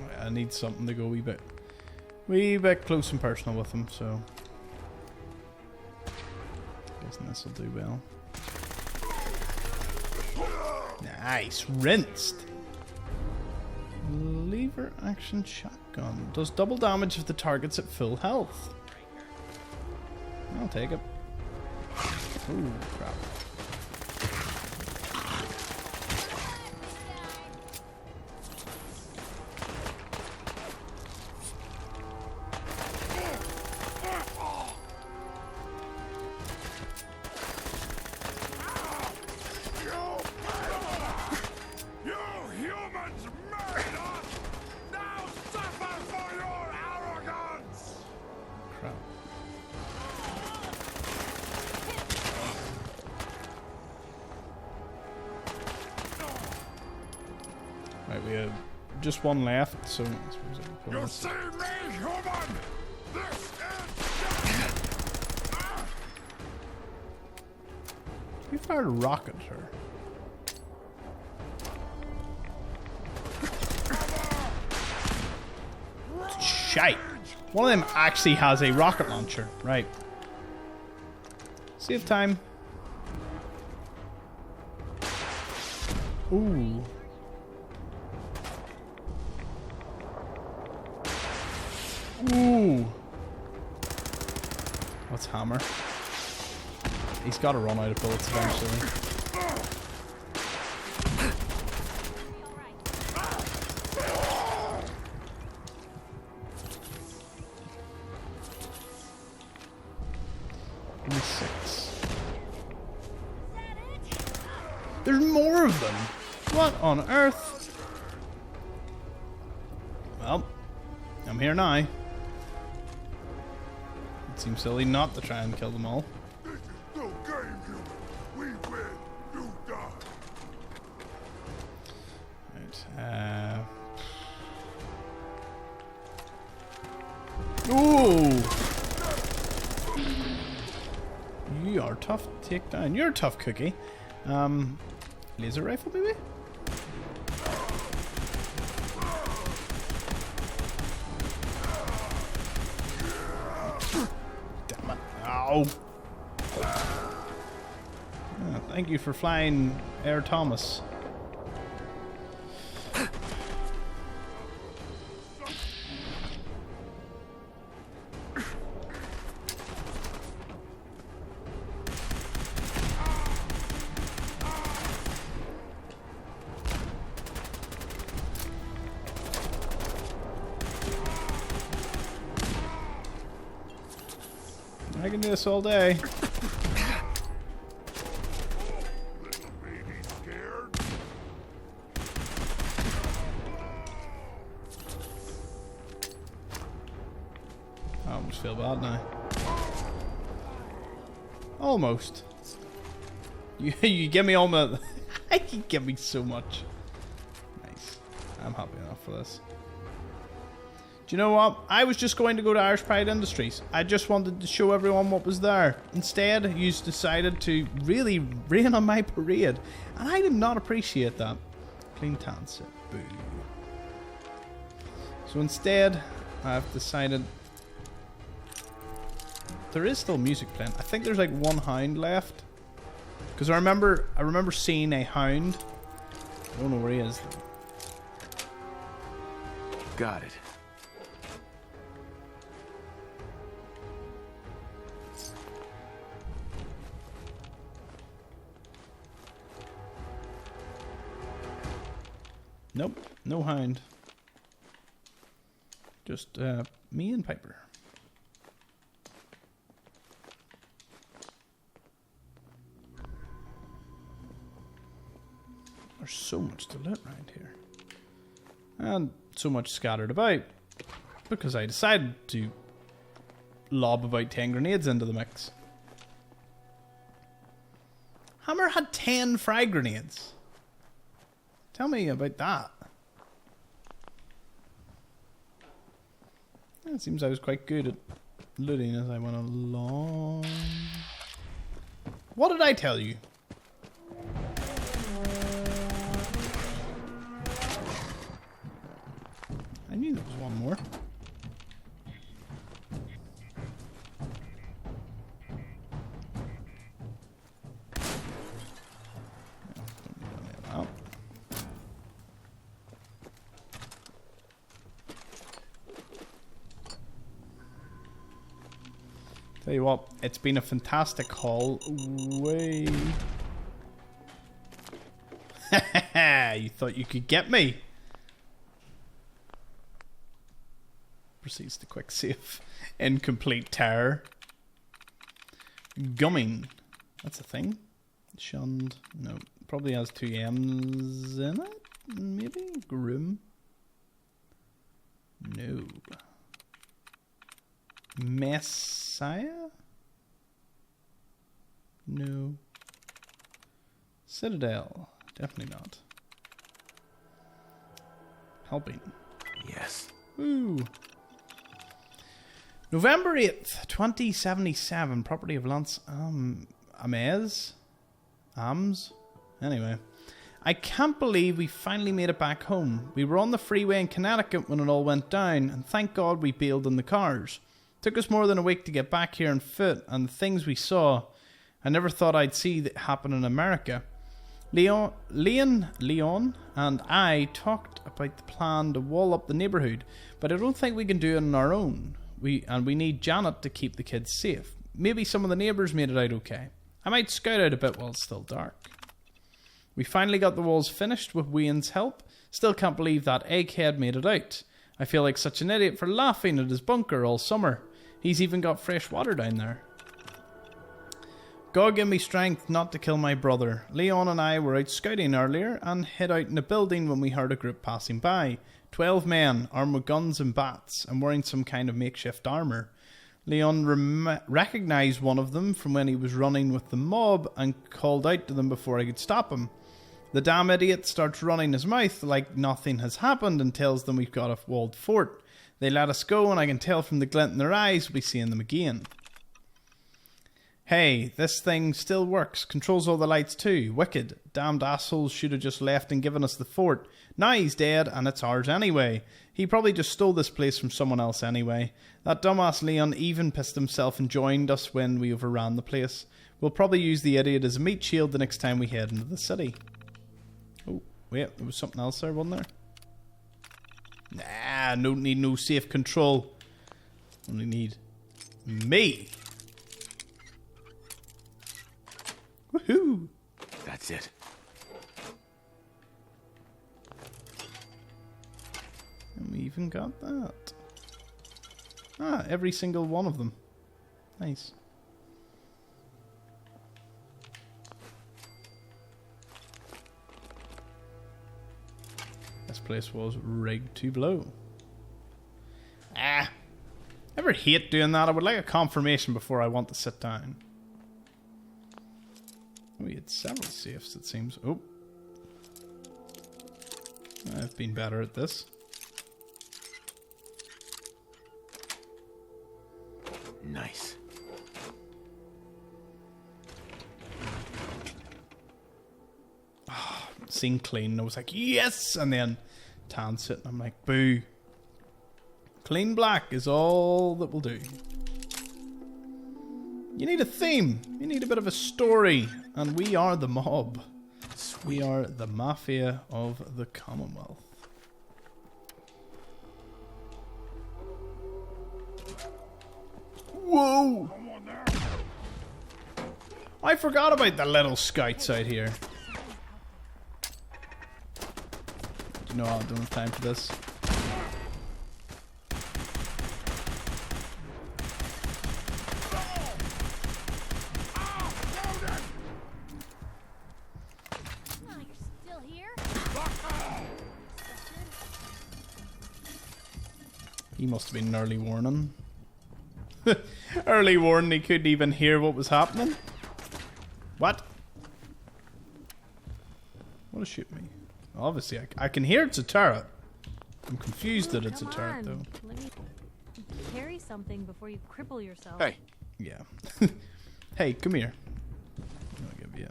it. I need something to go a wee bit close and personal with him, so guessing this will do well. Nice, rinsed. Lever action shotgun does double damage if the target's at full health. I'll take it. Ooh, crap. Right, we have just one left, so I suppose I can pull You this. see me, human? This is You fired a rocket at her. Shite. One of them actually has a rocket launcher. Right. Save time. Ooh. Ooh. What's hammer? He's got to run out of bullets eventually. Six. There's more of them. What on earth? Well, I'm here now. It seems silly not to try and kill them all. This is no game, human. We win, you die. Right, ooh! You are tough to take down. You're a tough cookie. Laser rifle, maybe? Damn it. Ow. Thank you for flying, Air Thomas. I can do this all day. I almost feel bad now. Almost. You give me almost. You give me so much. Nice. I'm happy enough for this. Do you know what? I was just going to go to Irish Pride Industries. I just wanted to show everyone what was there. Instead, you decided to really rain on my parade. And I did not appreciate that. Clean tan set. Boo. So instead, I've decided... There is still music playing. I think there's like one hound left. Because I remember seeing a hound. I don't know where he is though. Got it. Nope, no hound. Just me and Piper. There's so much to loot around here. And so much scattered about. Because I decided to lob about 10 grenades into the mix. Hammer had 10 frag grenades. Tell me about that. It seems I was quite good at looting as I went along. What did I tell you? I knew there was one more. Tell you what, it's been a fantastic haul. Way. You thought you could get me? Proceeds to quick save. Incomplete terror. Gumming. That's a thing. Shunned. No. Probably has 2 M's in it? Maybe? Groom. No. Messiah? No. Citadel. Definitely not. Helping. Yes. Ooh. November 8th, 2077. Property of Lance Ams. Anyway. I can't believe we finally made it back home. We were on the freeway in Connecticut when it all went down, and thank God we bailed in the cars. Took us more than a week to get back here on foot, and the things we saw, I never thought I'd see that happen in America. Leon and I talked about the plan to wall up the neighbourhood, but I don't think we can do it on our own. We need Janet to keep the kids safe. Maybe some of the neighbours made it out okay. I might scout out a bit while it's still dark. We finally got the walls finished with Wayne's help. Still can't believe that egghead made it out. I feel like such an idiot for laughing at his bunker all summer. He's even got fresh water down there. God give me strength not to kill my brother. Leon and I were out scouting earlier and hid out in a building when we heard a group passing by. 12 men, armed with guns and bats, and wearing some kind of makeshift armour. Leon recognised one of them from when he was running with the mob and called out to them before I could stop him. The damn idiot starts running his mouth like nothing has happened and tells them we've got a walled fort. They let us go, and I can tell from the glint in their eyes we'll be seeing them again. Hey, this thing still works. Controls all the lights too. Wicked. Damned assholes should have just left and given us the fort. Now he's dead, and it's ours anyway. He probably just stole this place from someone else anyway. That dumbass Leon even pissed himself and joined us when we overran the place. We'll probably use the idiot as a meat shield the next time we head into the city. Oh, wait, there was something else there, wasn't there? Nah, don't need no safe control. Only need me. Woohoo! That's it. And we even got that. Ah, every single one of them. Nice. This place was rigged to blow. Ah! Ever hate doing that? I would like a confirmation before I want to sit down. We had several safes, it seems. Oh. I've been better at this. Nice. Oh, seeing clean, I was like, yes! And then tan sitting, I'm like, boo. Clean black is all that will do. You need a theme. You need a bit of a story. And we are the mob. Sweet. We are the mafia of the Commonwealth. Whoa! I forgot about the little scouts out here. Do you know I don't have time for this? He must have been an early warning. Early warning, he couldn't even hear what was happening. What? What is shooting me? Obviously, I can hear it's a turret. I'm confused that it's a turret, though. Let me carry something before you cripple yourself. Hey. Yeah. Hey, come here. I'll give you.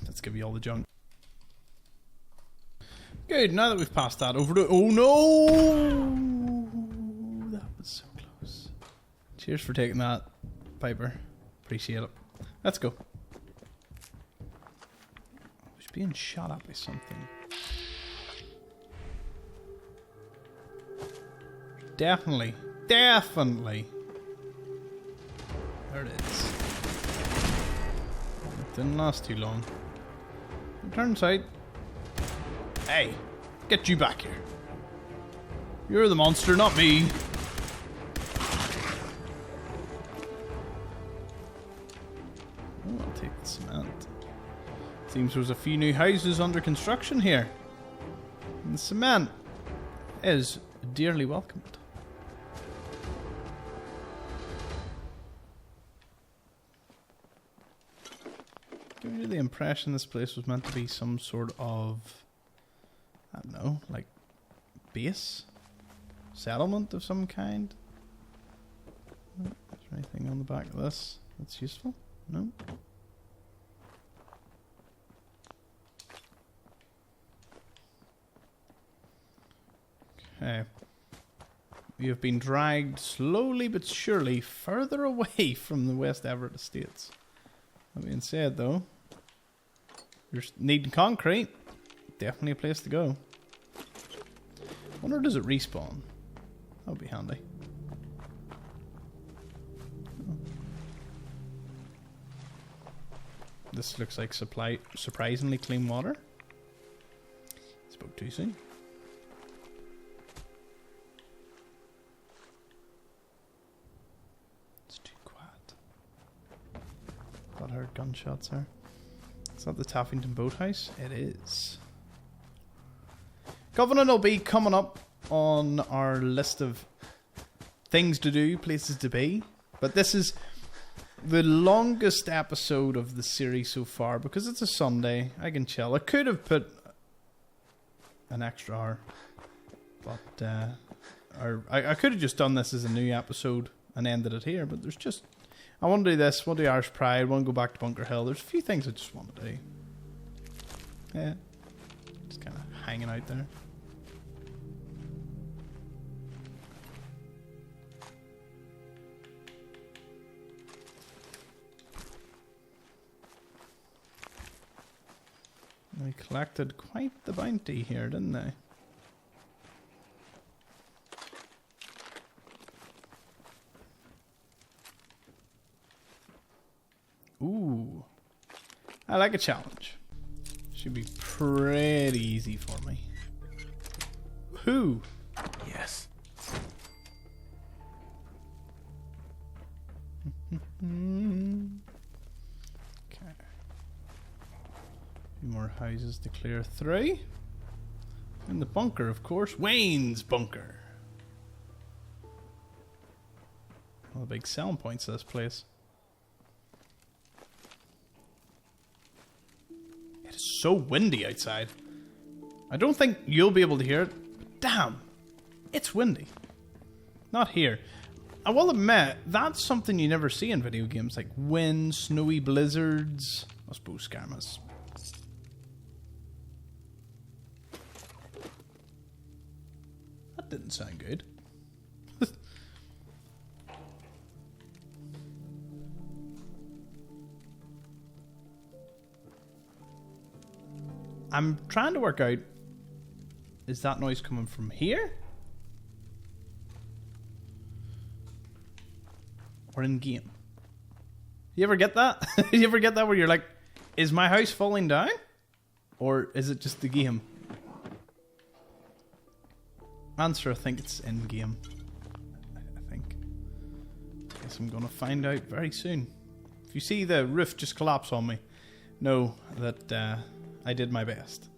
Let's give you all the junk. Good, now that we've passed that over to... Oh no! That was so close. Cheers for taking that, Piper. Appreciate it. Let's go. I was being shot at by something. Definitely. Definitely. There it is. It didn't last too long. It turns out... Hey, get you back here. You're the monster, not me. Oh, I'll take the cement. Seems there's a few new houses under construction here. And the cement is dearly welcomed. Giving you the impression this place was meant to be some sort of... I don't know, like base? Settlement of some kind? Is there anything on the back of this that's useful? No? You have been dragged slowly but surely further away from the West Everett Estates. That being said, though, you're needing concrete. Definitely a place to go. Wonder, does it respawn? That would be handy. This looks like surprisingly clean water. Spoke too soon. It's too quiet. Thought I heard gunshots there. Is that the Taffington Boathouse? It is. Covenant will be coming up on our list of things to do, places to be. But this is the longest episode of the series so far because it's a Sunday. I can chill. I could have put an extra hour, but I could have just done this as a new episode and ended it here. But there's just, I want to do this. I want to do Irish Pride. I want to go back to Bunker Hill. There's a few things I just want to do. Yeah, just kind of hanging out there. They collected quite the bounty here, didn't they? Ooh. I like a challenge. Should be pretty easy for me. Who? Yes. More houses to clear through. And the bunker, of course. Wayne's bunker. One of the big selling points of this place. It is so windy outside. I don't think you'll be able to hear it, but damn, it's windy. Not here. I will admit, that's something you never see in video games, like wind, snowy blizzards. I suppose Skarmas. That didn't sound good. I'm trying to work out, is that noise coming from here? Or in game? You ever get that? You ever get that where you're like, is my house falling down? Or is it just the game? Answer, I think it's in game. I think. Guess I'm gonna find out very soon. If you see the roof just collapse on me, know that I did my best.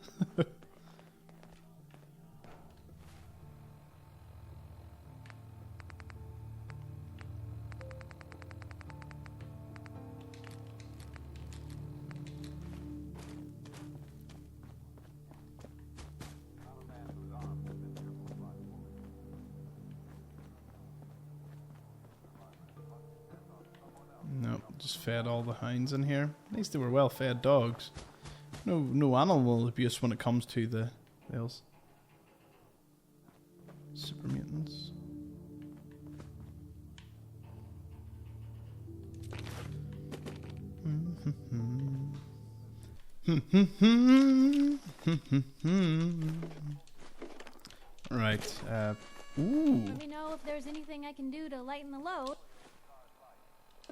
No, just fed all the hounds in here. At least they were well-fed dogs. No animal abuse when it comes to the whales. Super mutants. Right. Ooh. Let me know if there's anything I can do to lighten the load.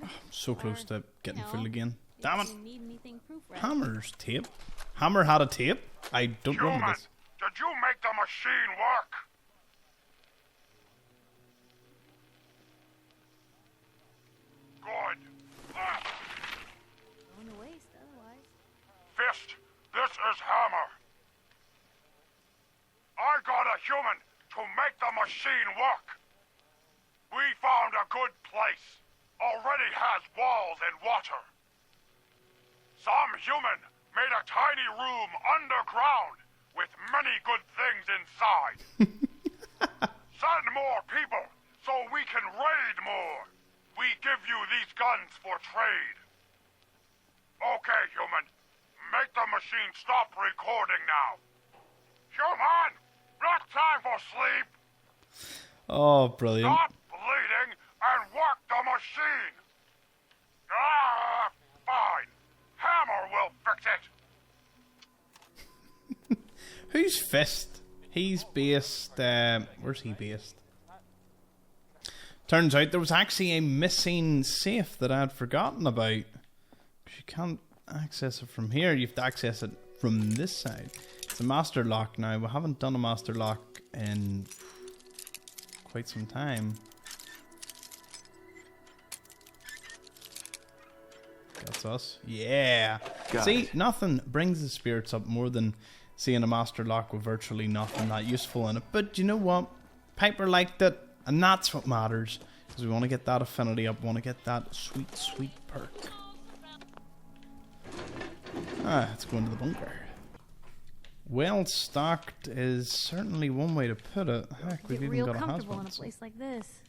I'm so close to getting full again. Damn it! Need anything proofread. Hammer's tape. Hammer had a tape. I don't remember this. Did you make the machine work? Good. Going to waste otherwise. Fist, this is Hammer. I got a human to make the machine work. We found a good place. Already has walls and water. Some human made a tiny room underground with many good things inside. Send more people so we can raid more. We give you these guns for trade. Okay, human. Make the machine stop recording now. Human! Not time for sleep! Oh, brilliant. Stop bleeding and work the machine! Ah, fine. Hammer will fix it. Who's Fist? He's based... where's he based? Turns out there was actually a missing safe that I had forgotten about. You can't access it from here. You have to access it from this side. It's a master lock now. We haven't done a master lock in quite some time. That's us. Yeah. See, nothing brings the spirits up more than seeing a master lock with virtually nothing that useful in it. But you know what? Piper liked it, and that's what matters. Because we want to get that affinity up. We want to get that sweet, sweet perk. Let's go into the bunker. Well stocked is certainly one way to put it. Heck, we've even got a comfortable in a hazmat. place like this.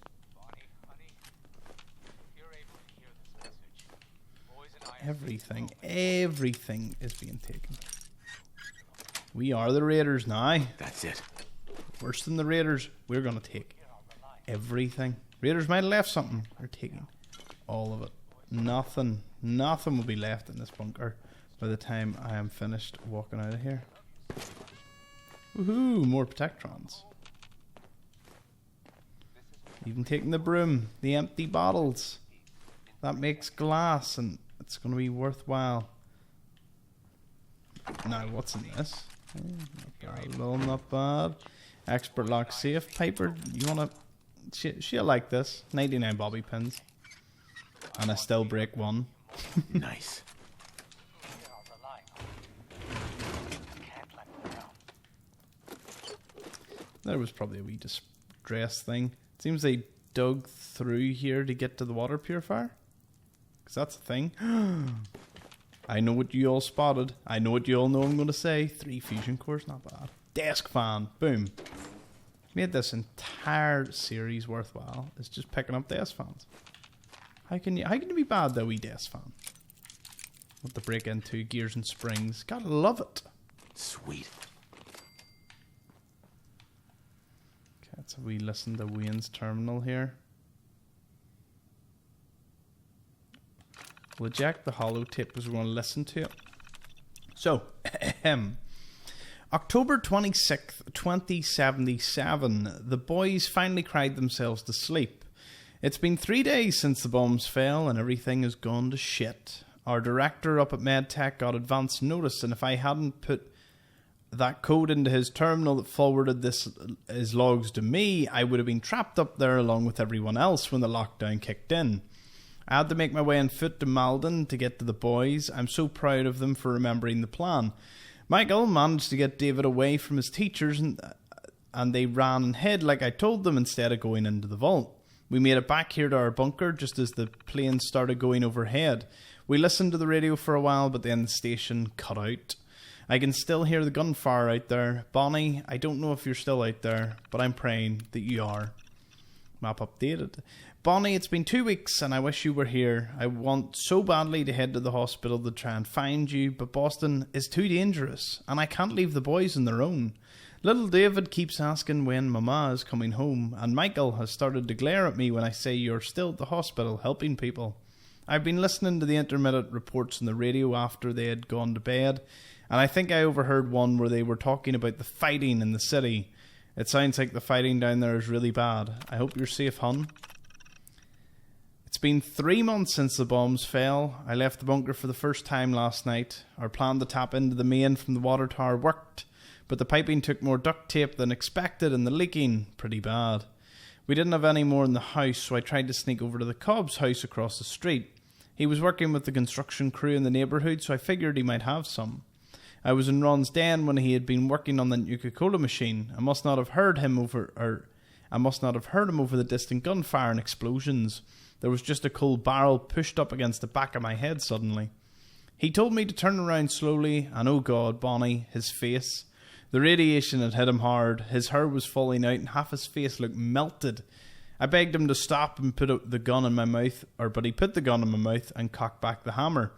Everything is being taken. We are the raiders now. That's it. Worse than the raiders, we're gonna take everything. Raiders might have left something. They're taking all of it. Nothing will be left in this bunker by the time I am finished walking out of here. Woohoo! More protectrons. Even taking the broom, the empty bottles. That makes glass, and it's going to be worthwhile. Now, what's in this? Not bad. Expert lock safe. Piper, you want to... She'll like this. 99 bobby pins. And I still break one. Nice. There was probably a wee distress thing. It seems they dug through here to get to the water purifier. Because that's a thing. I know what you all spotted. I know what you all know I'm going to say. 3 fusion cores, not bad. Desk fan, boom. Made this entire series worthwhile. It's just picking up desk fans. How can you be bad though, wee desk fan? What to break into gears and springs. Gotta love it. Sweet. Okay, so we listen to Wayne's terminal here. We'll eject the holotape because we're going to listen to it. So, October 26th, 2077, the boys finally cried themselves to sleep. It's been 3 days since the bombs fell and everything has gone to shit. Our director up at MedTech got advance notice, and if I hadn't put that code into his terminal that forwarded his logs to me, I would have been trapped up there along with everyone else when the lockdown kicked in. I had to make my way on foot to Malden to get to the boys. I'm so proud of them for remembering the plan. Michael managed to get David away from his teachers and they ran and hid like I told them instead of going into the vault. We made it back here to our bunker just as the planes started going overhead. We listened to the radio for a while, but then the station cut out. I can still hear the gunfire out there. Bonnie, I don't know if you're still out there, but I'm praying that you are. Map updated. Bonnie, it's been 2 weeks and I wish you were here. I want so badly to head to the hospital to try and find you, but Boston is too dangerous and I can't leave the boys on their own. Little David keeps asking when Mama is coming home, and Michael has started to glare at me when I say you're still at the hospital helping people. I've been listening to the intermittent reports on the radio after they had gone to bed, and I think I overheard one where they were talking about the fighting in the city. It sounds like the fighting down there is really bad. I hope you're safe, hon. It's been 3 months since the bombs fell. I left the bunker for the first time last night. Our plan to tap into the main from the water tower worked, but the piping took more duct tape than expected and the leaking pretty bad. We didn't have any more in the house, so I tried to sneak over to the Cobb's house across the street. He was working with the construction crew in the neighbourhood, so I figured he might have some. I was in Ron's den when he had been working on the Nuka-Cola machine. I must not have heard him over the distant gunfire and explosions. There was just a cold barrel pushed up against the back of my head suddenly. He told me to turn around slowly, and oh God, Bonnie, his face. The radiation had hit him hard. His hair was falling out and half his face looked melted. I begged him to stop and put the gun in my mouth, but he put the gun in my mouth and cocked back the hammer.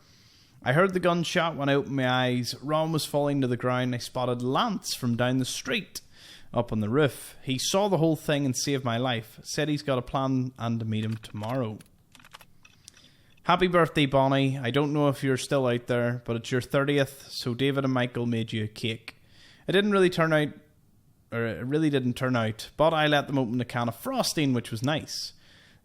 I heard the gunshot when I opened my eyes. Ron was falling to the ground. I spotted Lance from down the street. up on the roof. He saw the whole thing and saved my life. Said he's got a plan and to meet him tomorrow. Happy birthday, Bonnie. I don't know if you're still out there, but it's your 30th, so David and Michael made you a cake. It really didn't turn out, but I let them open a can of frosting, which was nice.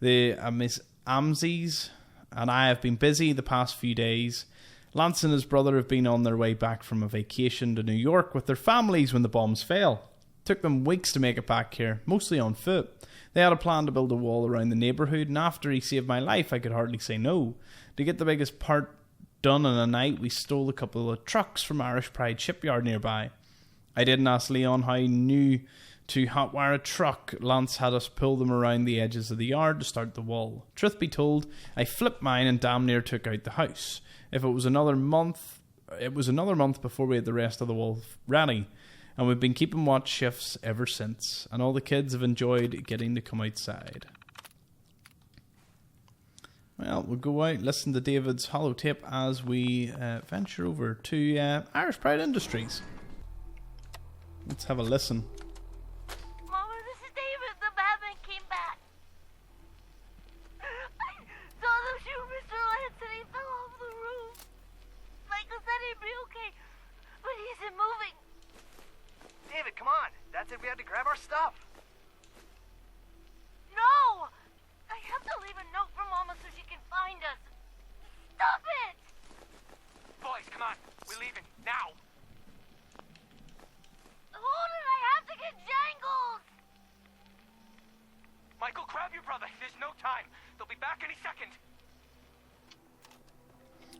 The Miss Amsies and I have been busy the past few days. Lance and his brother have been on their way back from a vacation to New York with their families when the bombs fell. Took them weeks to make it back here, mostly on foot. They had a plan to build a wall around the neighbourhood, and after he saved my life, I could hardly say no. To get the biggest part done in a night, we stole a couple of trucks from Irish Pride shipyard nearby. I didn't ask Leon how he knew to hotwire a truck. Lance had us pull them around the edges of the yard to start the wall. Truth be told, I flipped mine and damn near took out the house. It was another month before we had the rest of the wall ready. And we've been keeping watch shifts ever since. And all the kids have enjoyed getting to come outside. Well, we'll go out, listen to David's holotape as we venture over to Irish Pride Industries. Let's have a listen. Mama, this is David. The Batman came back. I saw them shoot Mr. Lance and he fell off the roof. Michael said he'd be okay, but he isn't moving. David, come on. That's it. We had to grab our stuff. No! I have to leave a note for Mama so she can find us. Stop it! Boys, come on. We're leaving. Now. Hold it, I have to get Jangles! Michael, grab your brother. There's no time. They'll be back any second.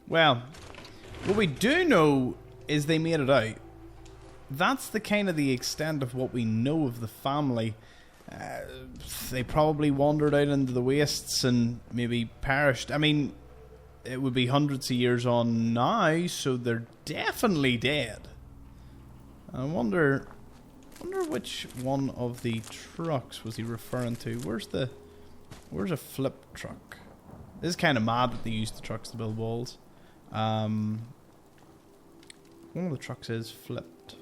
Well, what we do know is they made it out. That's the kind of the extent of what we know of the family. They probably wandered out into the wastes and maybe perished. I mean, it would be hundreds of years on now, so they're definitely dead. I wonder which one of the trucks was he referring to? Where's a flip truck? This is kind of mad that they used the trucks to build walls. One of the trucks is flipped.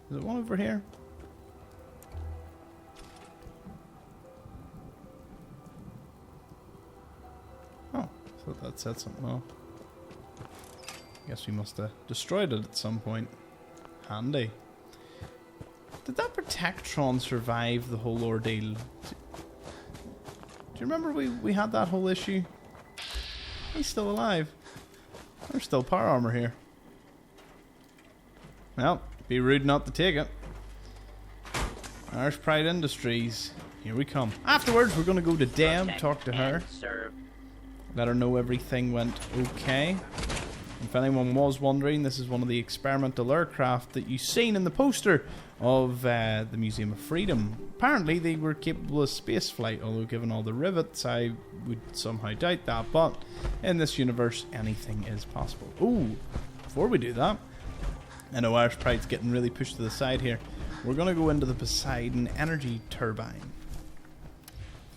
Is it one over here? Oh, I thought that said something off. Guess we must have destroyed it at some point. Handy. Did that Protectron survive the whole ordeal? Do you remember we had that whole issue? He's still alive. There's still power armor here. Well, be rude not to take it. Irish Pride Industries. Here we come. Afterwards, we're going to go to Deb, talk to her. Let her know everything went okay. If anyone was wondering, this is one of the experimental aircraft that you've seen in the poster of the Museum of Freedom. Apparently, they were capable of spaceflight, although given all the rivets, I would somehow doubt that. But in this universe, anything is possible. Ooh, before we do that, I know Irish Pride's getting really pushed to the side here. We're going to go into the Poseidon energy turbine.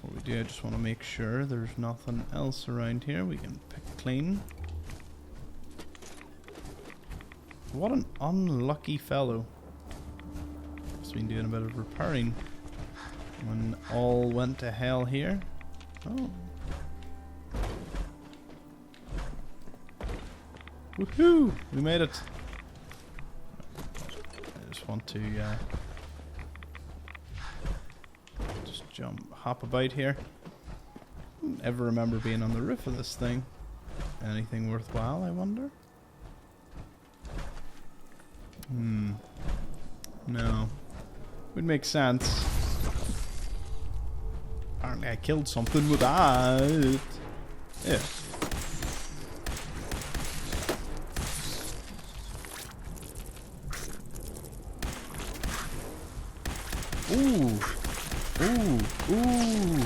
Before we do, I just want to make sure there's nothing else around here. We can pick clean. What an unlucky fellow. Just been doing a bit of repairing when all went to hell here. Oh. Woohoo! We made it. I just want to just hop about here. Don't ever remember being on the roof of this thing. Anything worthwhile, I wonder? No. Would make sense. Apparently I killed something with that. Yeah. Ooh. Ooh. Ooh.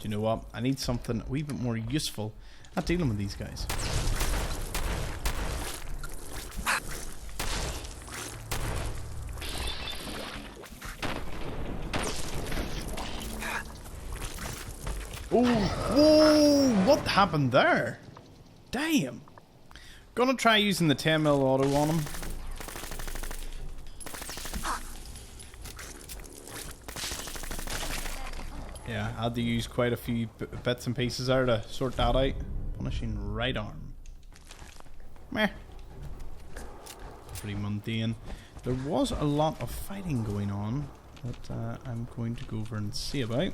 You know what? I need something a wee bit more useful at dealing with these guys. Whoa! What happened there? Damn. Gonna try using the 10mm auto on him. Yeah, I had to use quite a few bits and pieces there to sort that out. Punishing right arm. Meh. Pretty mundane. There was a lot of fighting going on that I'm going to go over and see about.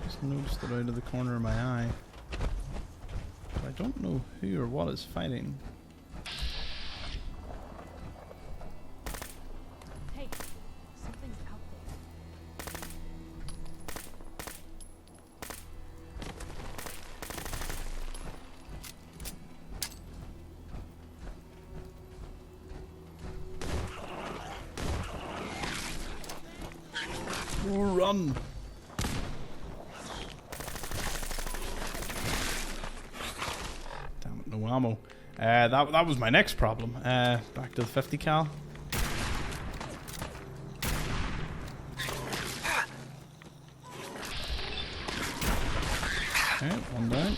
Just noticed it out of the corner of my eye. But I don't know who or what is fighting. Hey, something's out there. Run! No ammo. That was my next problem. Back to the 50 cal. Okay, one down.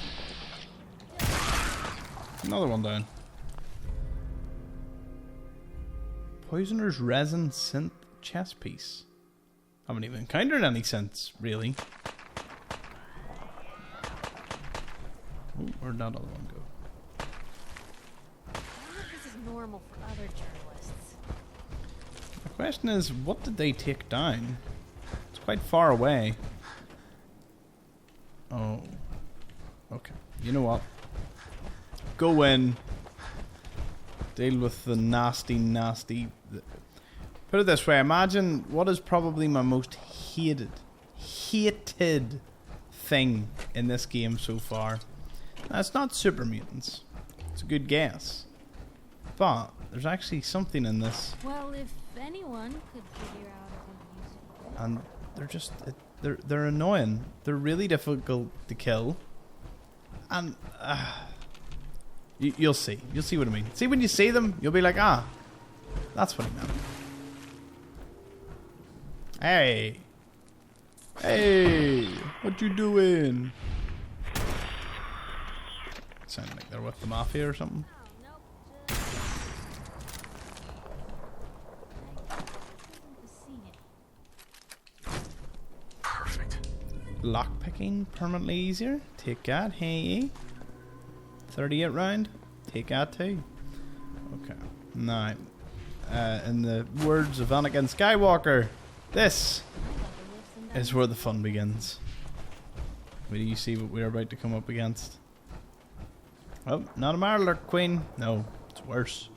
Another one down. Poisoner's resin synth chest piece. Haven't even encountered any synths, really. Oh, where'd that other one go? This is normal for other journalists. The question is, what did they take down? It's quite far away. Oh. Okay. You know what? Go in. Deal with the nasty... Put it this way. Imagine what is probably my most hated thing in this game so far. Now, it's not super mutants. It's a good guess. But there's actually something in this. Well, if anyone could figure out a way to use it. And they're just... They're annoying. They're really difficult to kill. And... you'll see. You'll see what I mean. See, when you see them, you'll be like, ah, that's what I meant. Hey! Hey! What you doing? Sound like they're with the mafia or something. Perfect. Lockpicking permanently easier. Take that. Hey. 38 round. Take that too. Okay. Now, in the words of Anakin Skywalker, this is where the fun begins. Wait till you see what we're about to come up against. Oh, not a Marler Queen. No, it's worse.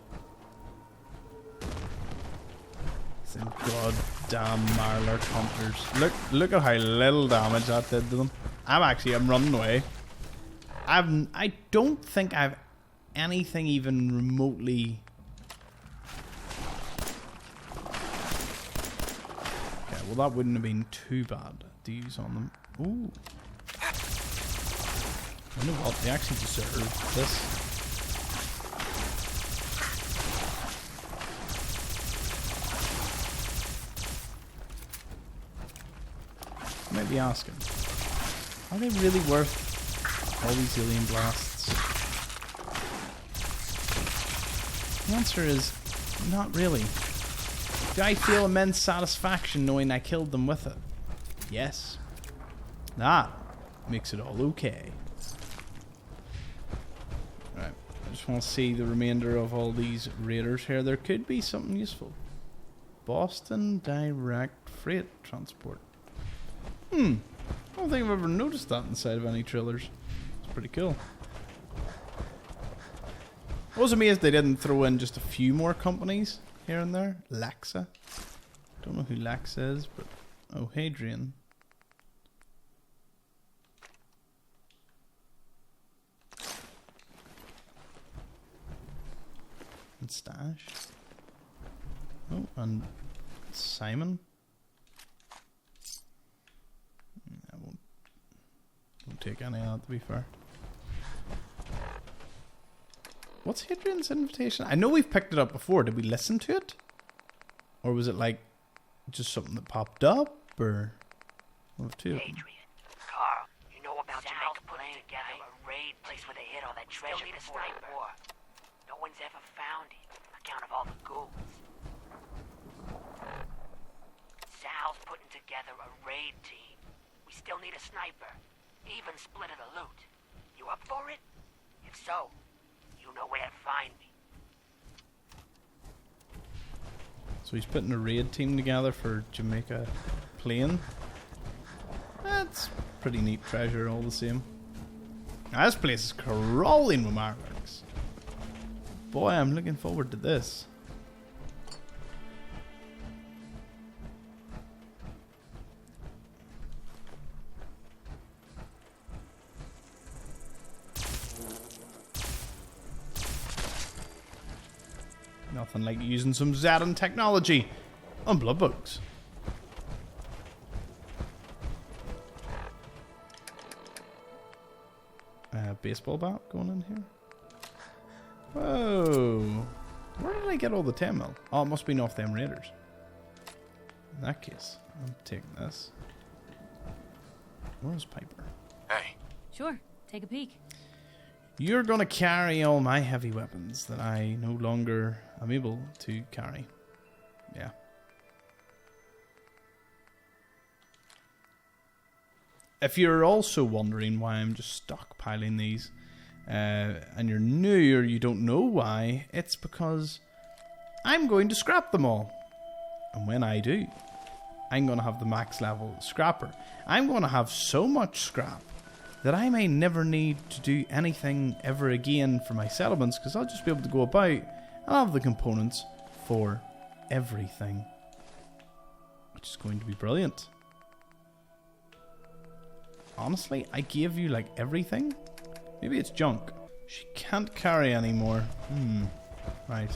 Some goddamn Marler hunters. Look at how little damage that did to them. I'm running away. I don't think I've anything even remotely. Okay, well that wouldn't have been too bad to use on them. Ooh. You know what? They actually deserve this. I might be asking, are they really worth all these alien blasts? The answer is not really. Do I feel immense satisfaction knowing I killed them with it? Yes. That makes it all okay. Right, I just want to see the remainder of all these raiders here. There could be something useful. Boston Direct Freight Transport. I don't think I've ever noticed that inside of any trailers. It's pretty cool. I was amazed they didn't throw in just a few more companies here and there. Laxa. Don't know who Laxa is, but... Oh, Hadrian. And Stash. Oh, and Simon. I won't take any of that, to be fair. What's Hadrian's invitation? I know we've picked it up before. Did we listen to it? Or was it like just something that popped up? Or one of two of them. Adrian, Carl, you know about Jamaica putting together a raid place where they hid all that treasure before the war. No one's ever found it, account of all the ghouls. Sal's putting together a raid team. We still need a sniper, even split of the loot. You up for it? If so, you know where to find me. So he's putting a raid team together for Jamaica Plain. That's pretty neat treasure all the same. Now, this place is crawling with marks. Boy, I'm looking forward to this. Nothing like using some Zarin technology on blood bugs. Baseball bat going in here. Whoa. Where did I get all the 10 mil? Oh, it must be off them raiders. In that case, I'm taking this. Where's Piper? Hey. Sure, take a peek. You're gonna carry all my heavy weapons that I no longer am able to carry. Yeah. If you're also wondering why I'm just stockpiling these, and you're new or you don't know why, it's because I'm going to scrap them all. And when I do, I'm going to have the max level scrapper. I'm going to have so much scrap that I may never need to do anything ever again for my settlements, because I'll just be able to go about and I'll have the components for everything, which is going to be brilliant. Honestly, I gave you like everything. Maybe it's junk. She can't carry anymore. Right.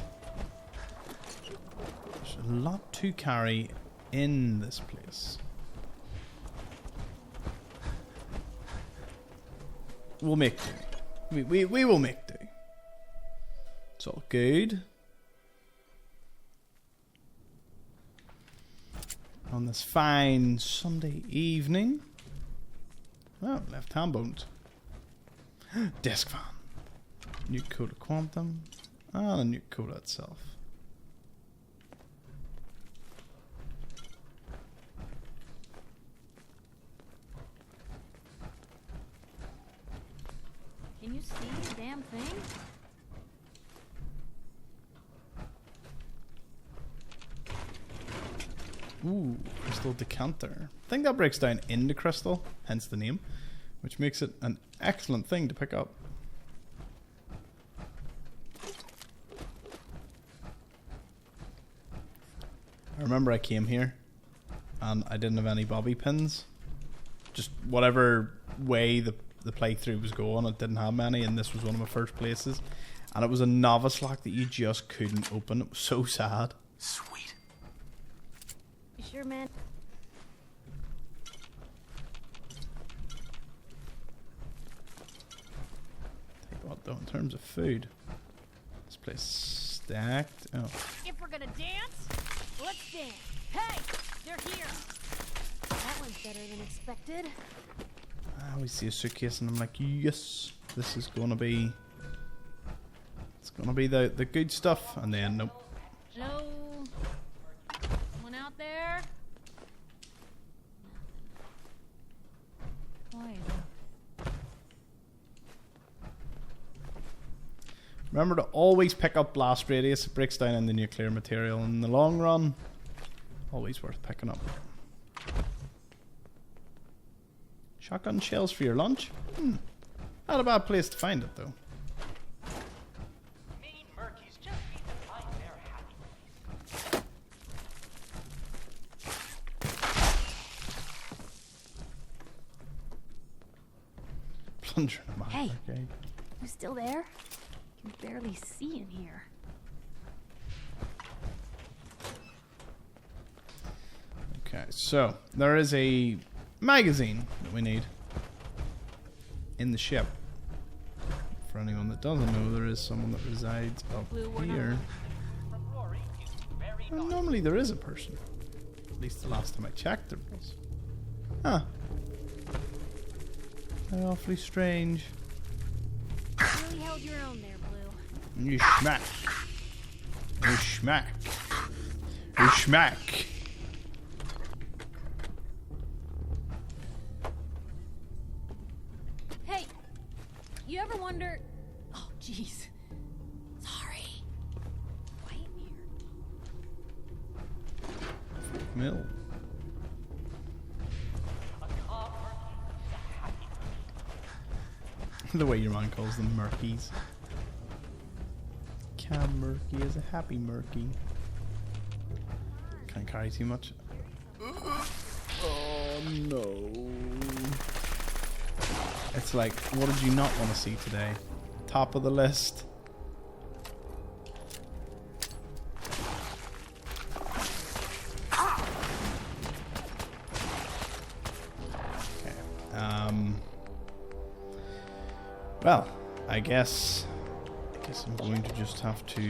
There's a lot to carry in this place. We'll make do. We will make do. It's all good. On this fine Sunday evening. Oh, left hand bones. Desk fan. New Coda Quantum. And a new Coda itself. Can you see the damn thing? Ooh, crystal decanter. I think that breaks down into crystal, hence the name, which makes it an excellent thing to pick up. I remember I came here and I didn't have any bobby pins. Just whatever way the playthrough was going, it didn't have many, and this was one of my first places. And it was a novice lock that you just couldn't open. It was so sad. Sweet. You sure, man? Tell you what though, in terms of food, this place is stacked. Oh. If we're gonna dance, let's dance. Hey, they're here. That went better than expected. I always see a suitcase and I'm like, yes, this is gonna be, it's gonna be the good stuff. And then nope. Hello? Someone out there? Quiet. Remember to always pick up blast radius. It breaks down into nuclear material in the long run. Always worth picking up. Shotgun shells for your lunch? Not a bad place to find it though. Mean Murkies just need to find their happy place. Plunger in a map. Hey, okay. you still there? I can barely see in here. Okay, so there is a magazine that we need in the ship. For anyone that doesn't know, there is someone that resides up here. And normally there is a person. At least the last time I checked there was. Huh. Awfully strange. Really held your own there, Blue. You schmack. You schmack. You schmack. Hey, you ever wonder... Oh, jeez. Sorry. Quiet here. Mill. The way your man calls them murkies. Cam murky is a happy murky. Can't carry too much. Oh no. It's like, what did you not want to see today? Top of the list. Okay. Well, I guess I'm going to just have to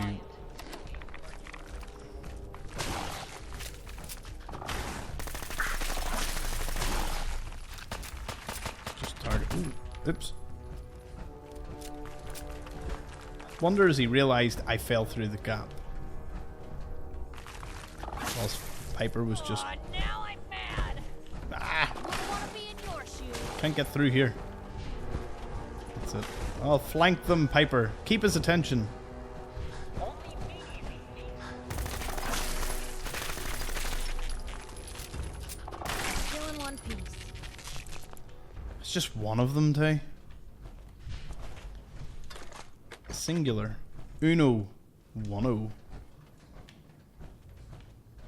just target. Ooh, oops. Wonder as he realized I fell through the gap. Whilst Piper was just. Now I'm mad. Ah! Wouldn't want to be in your shoes. Can't get through here. That's it. I'll flank them, Piper. Keep his attention. Still in one piece. It's just one of them, Tay. Singular. Uno. One-o.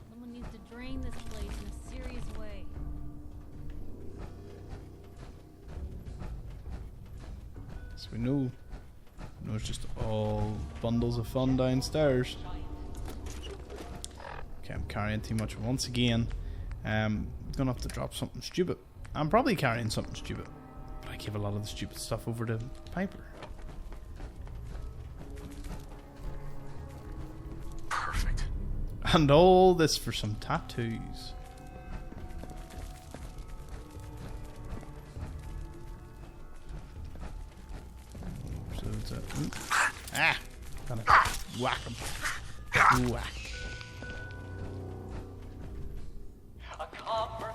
Someone needs to drain this place in a serious way. So we know. No, it's just all bundles of fun downstairs. Okay, I'm carrying too much once again. I'm gonna have to drop something stupid. I'm probably carrying something stupid, but I give a lot of the stupid stuff over to Piper. Perfect. And all this for some tattoos. So it's a, ah! Gonna whack him. Whack.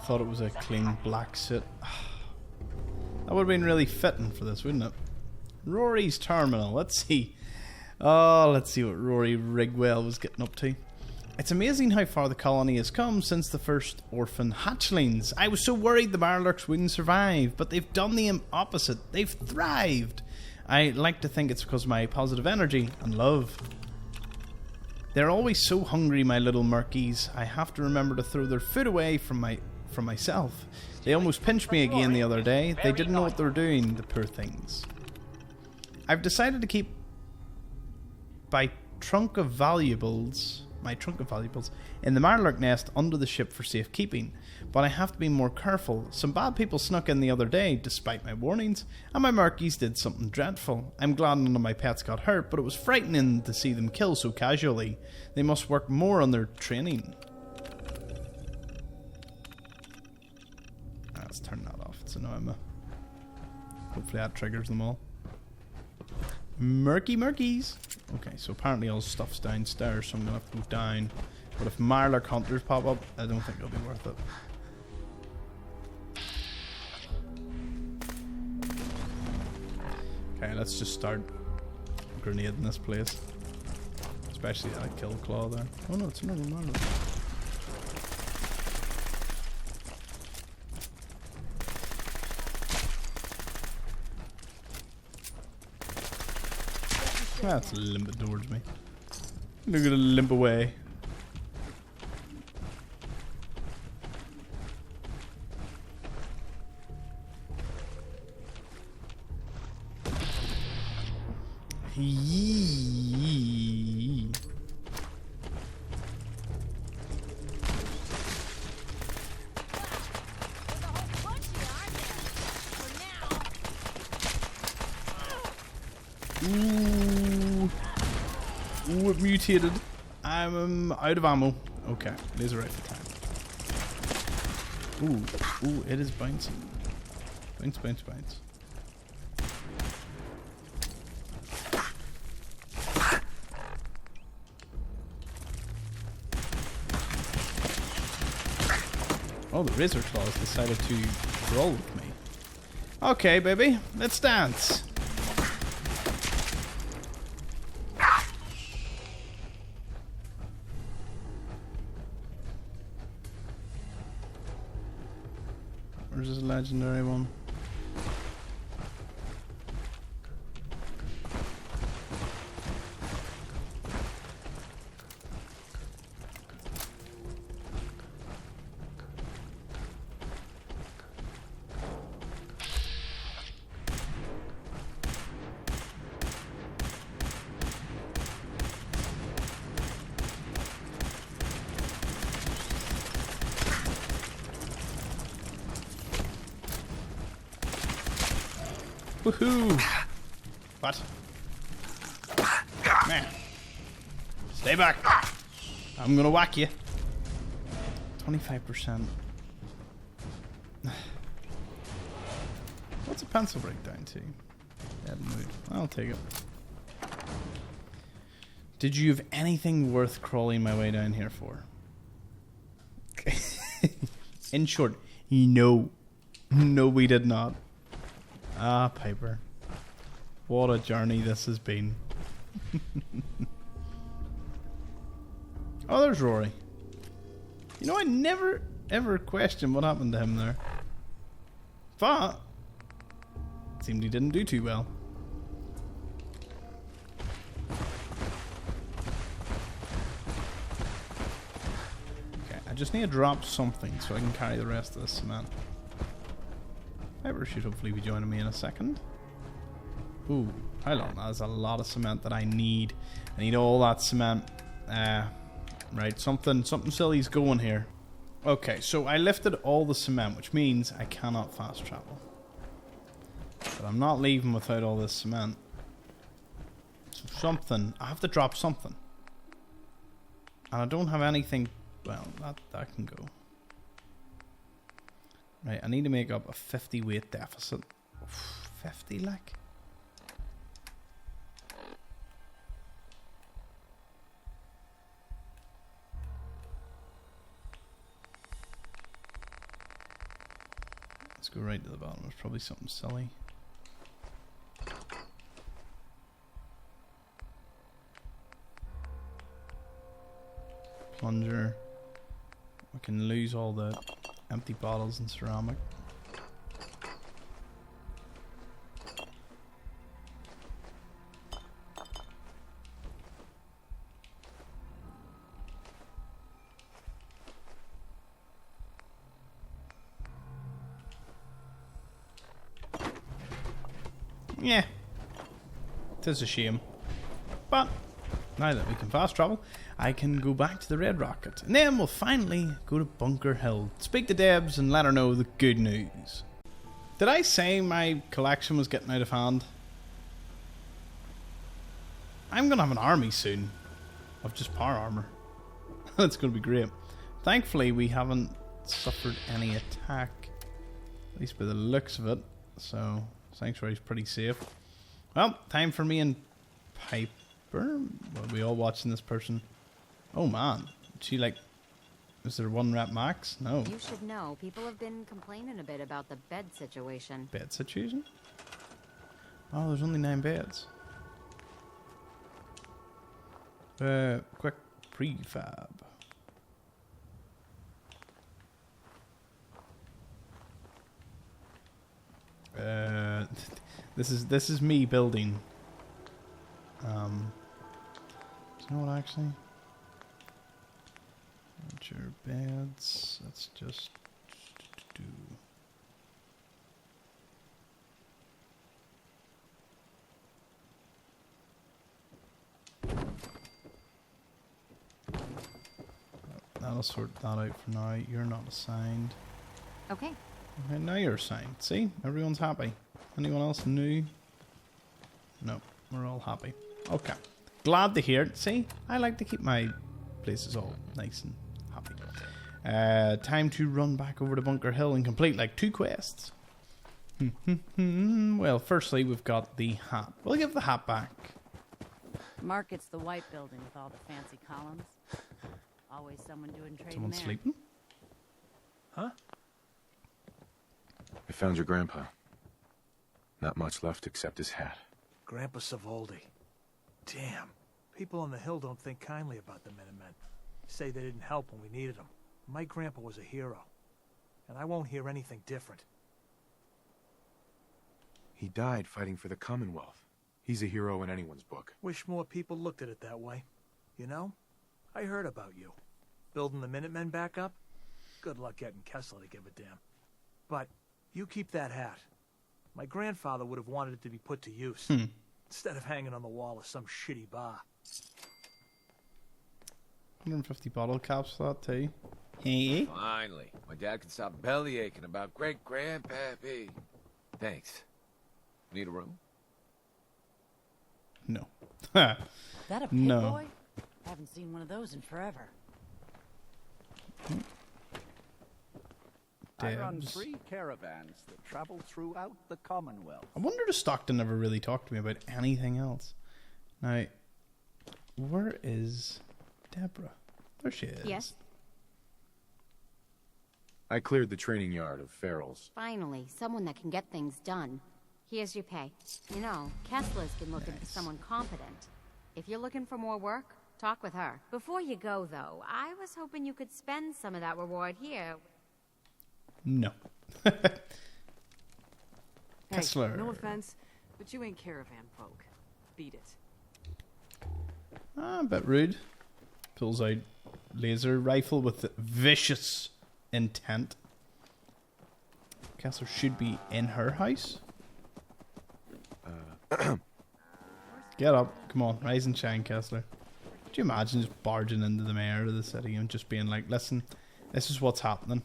Thought it was a clean black suit. That would have been really fitting for this, wouldn't it? Rory's terminal. Let's see. Oh, let's see what Rory Rigwell was getting up to. It's amazing how far the colony has come since the first orphan hatchlings. I was so worried the Marlurks wouldn't survive, but they've done the opposite. They've thrived. I like to think it's because of my positive energy and love. They're always so hungry, my little murkies. I have to remember to throw their food away from myself. They almost pinched me again the other day. They didn't know what they were doing, the poor things. I've decided to keep my trunk of valuables in the Marlurk nest under the ship for safekeeping, but I have to be more careful. Some bad people snuck in the other day, despite my warnings, and my Murkies did something dreadful. I'm glad none of my pets got hurt, but it was frightening to see them kill so casually. They must work more on their training. Let's turn that off. It's annoying me. Hopefully that triggers them all. Murkies. Okay, so apparently all stuff's downstairs, so I'm gonna have to go down. But if Marlark hunters pop up, I don't think it'll be worth it. Okay, let's just start grenading this place. Especially that kill claw there. Oh no, it's another Marlark. That's limping towards me. Look at it limp away. Yee. Ooh, it mutated. I'm out of ammo. Okay, laser rifle time. Ooh, ooh, it is bouncing. Bounce, bounce, bounce. Oh, the razor claws decided to roll with me. Okay, baby, let's dance. Where's this legendary one? Woohoo! What? Man. Stay back! I'm gonna whack you. 25%. What's a pencil breakdown to? I'll take it. Did you have anything worth crawling my way down here for? In short, no. No, we did not. Ah, Piper. What a journey this has been. Oh, there's Rory. You know, I never ever questioned what happened to him there. But it seemed he didn't do too well. Okay, I just need to drop something so I can carry the rest of the cement. Piper should hopefully be joining me in a second. Ooh, how long? That's a lot of cement that I need. I need all that cement. Right, something silly's going here. Okay, so I lifted all the cement, which means I cannot fast travel. But I'm not leaving without all this cement. So something, I have to drop something. And I don't have anything, well, that can go. Right, I need to make up a 50 weight deficit. 50, like? Let's go right to the bottom. There's probably something silly. Plunger. I can lose all the empty bottles and ceramic. Yeah, it is a shame, but now that we can fast travel, I can go back to the Red Rocket, and then we'll finally go to Bunker Hill, speak to Debs and let her know the good news. Did I say my collection was getting out of hand? I'm gonna have an army soon of just power armor. That's gonna be great. Thankfully we haven't suffered any attack, at least by the looks of it, so Sanctuary's pretty safe. Well, time for me and Piper. Are we all watching this person? Oh man, she like, is there 1 rep max? No. You should know, people have been complaining a bit about the bed situation. Bed situation? Oh, there's only 9 beds. Quick prefab. This is me building. Do you know what actually? Furniture, beds. Let's just do. That'll sort that out for now. You're not assigned. Okay. Okay, now you're assigned. See? Everyone's happy. Anyone else new? No, we're all happy. Okay. Glad to hear it. See? I like to keep my places all nice and happy. Time to run back over to Bunker Hill and complete like 2 quests. Well, firstly, we've got the hat. We'll give the hat back. Market's the white building with all the fancy columns. Always someone doing trading Someone there. sleeping? Huh? I found your grandpa. Not much left except his hat. Grandpa Savoldi. Damn. People on the hill don't think kindly about the Minutemen. Say they didn't help when we needed them. My grandpa was a hero. And I won't hear anything different. He died fighting for the Commonwealth. He's a hero in anyone's book. Wish more people looked at it that way. You know, I heard about you. Building the Minutemen back up? Good luck getting Kessler to give a damn. But you keep that hat. My grandfather would have wanted it to be put to use. Instead of hanging on the wall of some shitty bar. 150 bottle caps for that too. Hey. Finally, my dad can stop belly aching about great-grandpappy. Thanks. Need a room? No. That a pit No. boy? Haven't seen one of those in forever. I run Debs. 3 caravans that travel throughout the Commonwealth. I wonder if Stockton never really talked to me about anything else. Now, where is Deborah? There she is. Yes. I cleared the training yard of Farrell's. Finally, someone that can get things done. Here's your pay. You know, Kessler's been looking for someone competent. If you're looking for more work, talk with her. Before you go, though, I was hoping you could spend some of that reward here. No. Hey, Kessler. no offense, but you ain't caravan folk. Beat it. A bit rude. Pulls out laser rifle with vicious intent. Kessler should be in her house. Get up. Come on. Rise and shine, Kessler. Could you imagine just barging into the mayor of the city and just being like, listen, this is what's happening.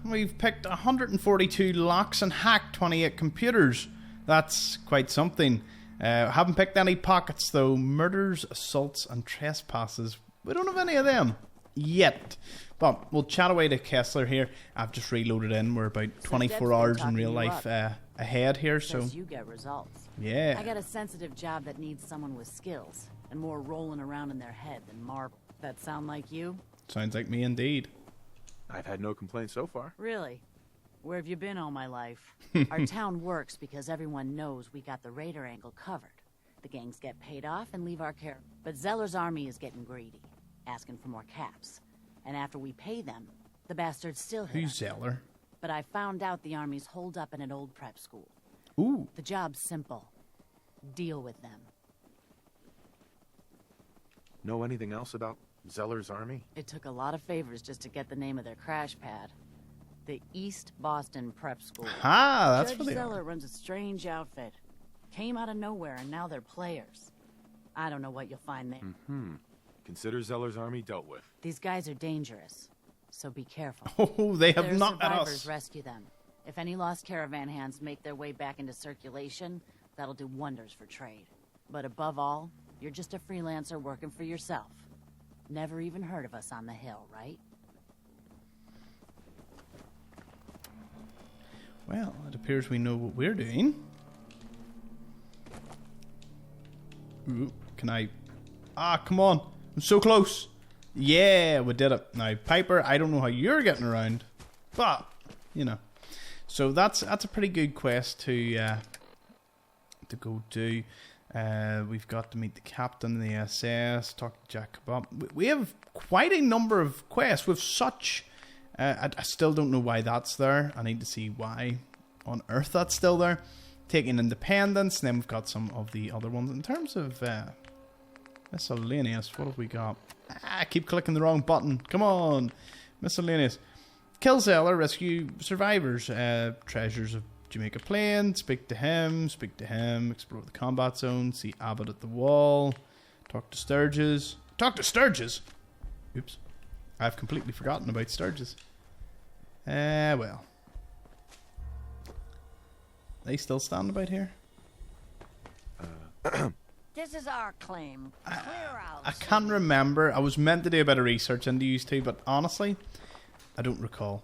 We've picked 142 locks and hacked 28 computers. That's quite something. Haven't picked any pockets though. Murders, assaults and trespasses. We don't have any of them. Yet. But we'll chat away to Kessler here. I've just reloaded in. We're about 24 hours in real life ahead here. So Says you get results. Yeah. I got a sensitive job that needs someone with skills. And more rolling around in their head than marble. That sound like you? Sounds like me indeed. I've had no complaints so far. Really? Where have you been all my life? Our town works because everyone knows we got the raider angle covered. The gangs get paid off and leave our care. But Zeller's army is getting greedy, asking for more caps. And after we pay them, the bastards still hit Who's us. Zeller? But I found out the army's holed up in an old prep school. Ooh. The job's simple. Deal with them. Know anything else about Zeller's army? It took a lot of favors just to get the name of their crash pad. The East Boston Prep School. That's Judge what they Zeller are. runs a strange outfit. Came out of nowhere and now they're players. I don't know what you'll find there. Consider Zeller's army dealt with. These guys are dangerous, so be careful. Oh, they have Their not at survivors us. rescue them. If any lost caravan hands make their way back into circulation, that'll do wonders for trade. But above all, you're just a freelancer working for yourself. Never even heard of us on the hill, right? Well, it appears we know what we're doing. Ooh, can I... come on. I'm so close. Yeah, we did it. Now, Piper, I don't know how you're getting around. But, you know. So that's a pretty good quest to go do. We've got to meet the captain of the SS, talk to Jack Kebab. We have quite a number of quests with such... I still don't know why that's there. I need to see why on earth that's still there. Taking independence. And then we've got some of the other ones. In terms of miscellaneous, what have we got? I keep clicking the wrong button. Come on. Miscellaneous. Kill Zeller, rescue survivors. Treasures of Jamaica Plain. Speak to him. Explore the combat zone. See Abbott at the wall. Talk to Sturges. Talk to Sturges? Oops. I've completely forgotten about Sturges. Well. They still stand about here? This is our claim. Clear out. I can't remember. I was meant to do a bit of research into these two, but honestly, I don't recall.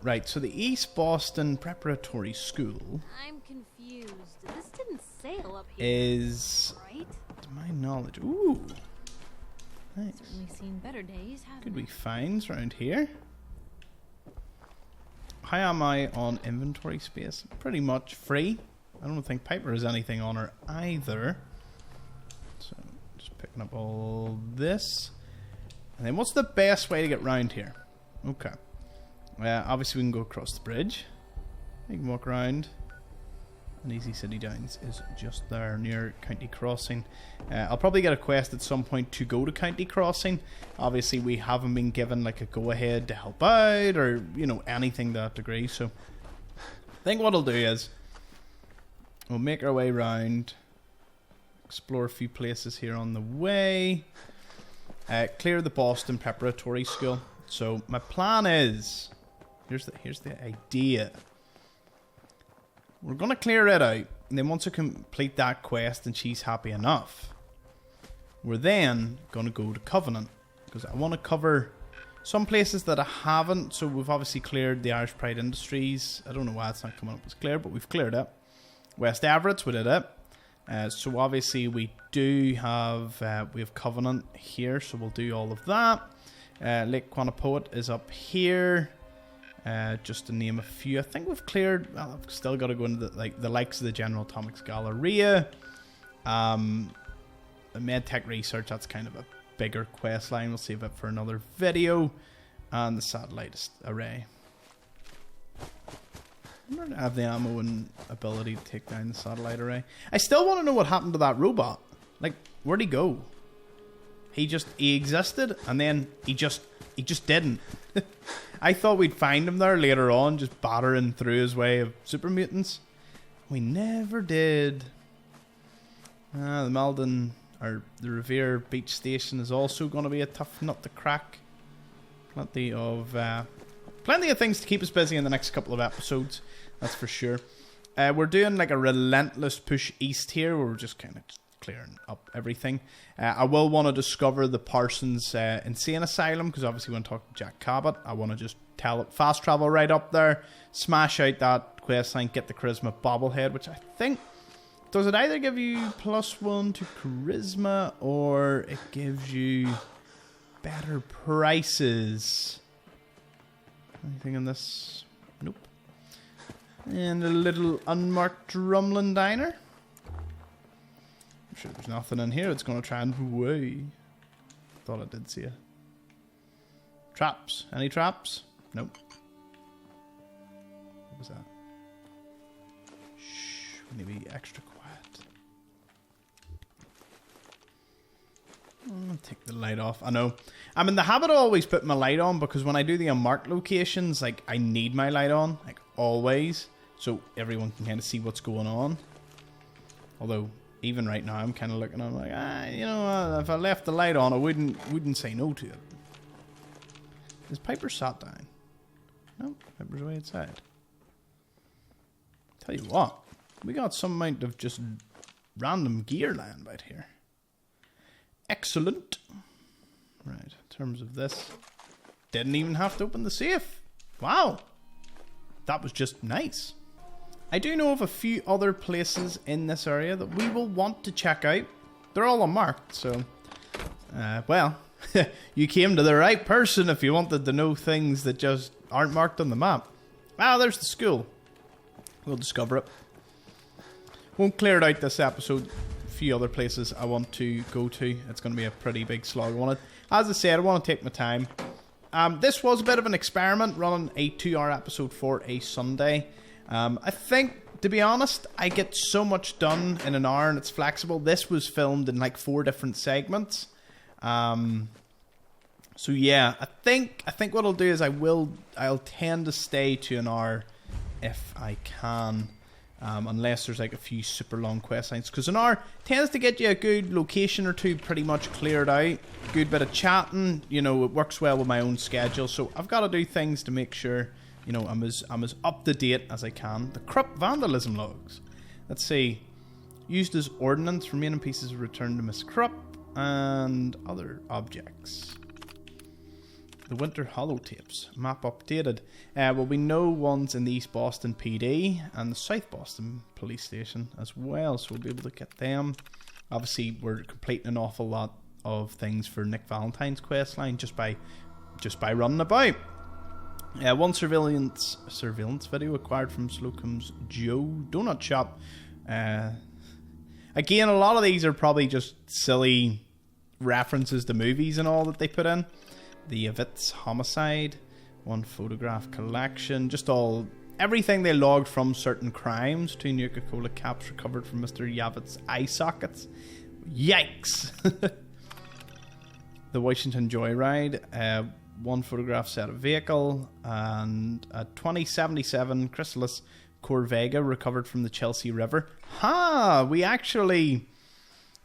Right, so the East Boston Preparatory School I'm confused. This didn't sail up here. is, right? to my knowledge, ooh, nice. Certainly seen better days, haven't Could we finds around here? How am I on inventory space? Pretty much free. I don't think Piper has anything on her either. So, just picking up all this. And then what's the best way to get round here? Okay. Obviously we can go across the bridge. You can walk around. And Easy City Downs is just there near County Crossing. I'll probably get a quest at some point to go to County Crossing. Obviously we haven't been given like a go ahead to help out or, you know, anything to that degree. So I think what I'll do is we'll make our way around, explore a few places here on the way, clear the Boston Preparatory School. So my plan is, here's the idea. We're going to clear it out, and then once I complete that quest and she's happy enough, we're then going to go to Covenant, because I want to cover some places that I haven't. So we've obviously cleared the Irish Pride Industries. I don't know why it's not coming up as clear, but we've cleared it. West Everett, we did it. So obviously we do have we have Covenant here, so we'll do all of that. Lake Quannapoat is up here. Just to name a few. I think we've cleared. Well, I've still got to go into the likes of the General Atomics Galleria. The MedTech Research, that's kind of a bigger quest line. We'll save it for another video. And the Satellite Array. I wonder if I have the ammo and ability to take down the Satellite Array. I still want to know what happened to that robot. Like, where'd he go? He existed, and then he just didn't. I thought we'd find him there later on, just battering through his way of super mutants. We never did. The Malden, or the Revere Beach Station, is also going to be a tough nut to crack. Plenty of things to keep us busy in the next couple of episodes, that's for sure. We're doing like a relentless push east here, where we're just kind of clearing up everything. I will want to discover the Parsons Insane Asylum, because obviously when I talk to Jack Cabot, I want to just fast travel right up there, smash out that quest line, get the Charisma Bobblehead, which I think, does it either give you +1 to Charisma, or it gives you better prices? Anything in this? Nope. And a little unmarked Drumlin Diner. Sure, there's nothing in here. It's going to try and way. Thought I did see it. Traps. Any traps? Nope. What was that? Shh. We need to be extra quiet. I'm going to take the light off. I know. I'm in the habit of always putting my light on, because when I do the unmarked locations, like, I need my light on. Like, always. So everyone can kind of see what's going on. Although, even right now, I'm kind of looking, I'm like, you know, if I left the light on, I wouldn't say no to it. Is Piper sat down? No, Piper's way outside. Tell you what, we got some amount of just random gear lying about here. Excellent. Right, in terms of this, didn't even have to open the safe. Wow, that was just nice. I do know of a few other places in this area that we will want to check out. They're all unmarked, so... well, you came to the right person if you wanted to know things that just aren't marked on the map. Ah, there's the school. We'll discover it. Won't clear it out this episode. A few other places I want to go to. It's going to be a pretty big slog. As I said, I want to take my time. This was a bit of an experiment, running a 2-hour episode for a Sunday. I think, to be honest, I get so much done in an hour and it's flexible. This was filmed in like 4 different segments. So yeah, I think what I'll do is I'll tend to stay to an hour if I can. Unless there's like a few super long quest lines. Because an hour tends to get you a good location or two pretty much cleared out. Good bit of chatting. You know, it works well with my own schedule. So I've got to do things to make sure, you know, I'm as up to date as I can. The Krupp vandalism logs. Let's see. Used as ordnance, remaining pieces returned to Miss Krupp and other objects. The Winter Holotapes. Map updated. Well, we know one's in the East Boston PD and the South Boston Police Station as well, so we'll be able to get them. Obviously, we're completing an awful lot of things for Nick Valentine's quest line just by running about. One surveillance video acquired from Slocum's Joe Donut Shop. Again, a lot of these are probably just silly references to movies and all that they put in. The Yavitz homicide, one photograph collection, just everything they logged from certain crimes. 2 Nuka-Cola caps recovered from Mr. Yavitz's eye sockets. Yikes! The Washington Joyride, one photograph set of vehicle, and a 2077 Chrysalis Corvega recovered from the Chelsea River. We actually...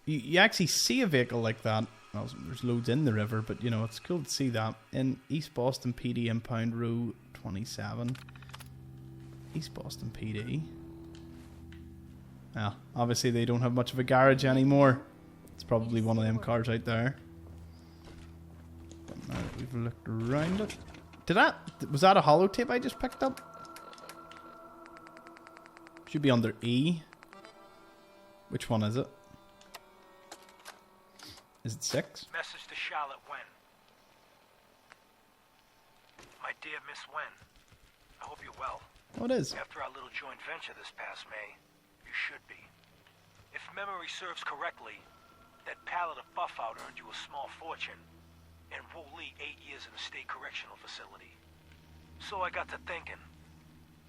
You actually see a vehicle like that. Well, there's loads in the river, but, you know, it's cool to see that. In East Boston PD impound row 27. East Boston PD. Well, obviously they don't have much of a garage anymore. It's probably one of them cars out there. But now that we've looked around it... Was that a holotape I just picked up? Should be under E. Which one is it? Is it 6? Message to Charlotte Wen. My dear Miss Wen, I hope you're well. Oh, it is. After our little joint venture this past May, you should be. If memory serves correctly, that pallet of buff-out earned you a small fortune, and Wu Li 8 years in a state correctional facility. So I got to thinking,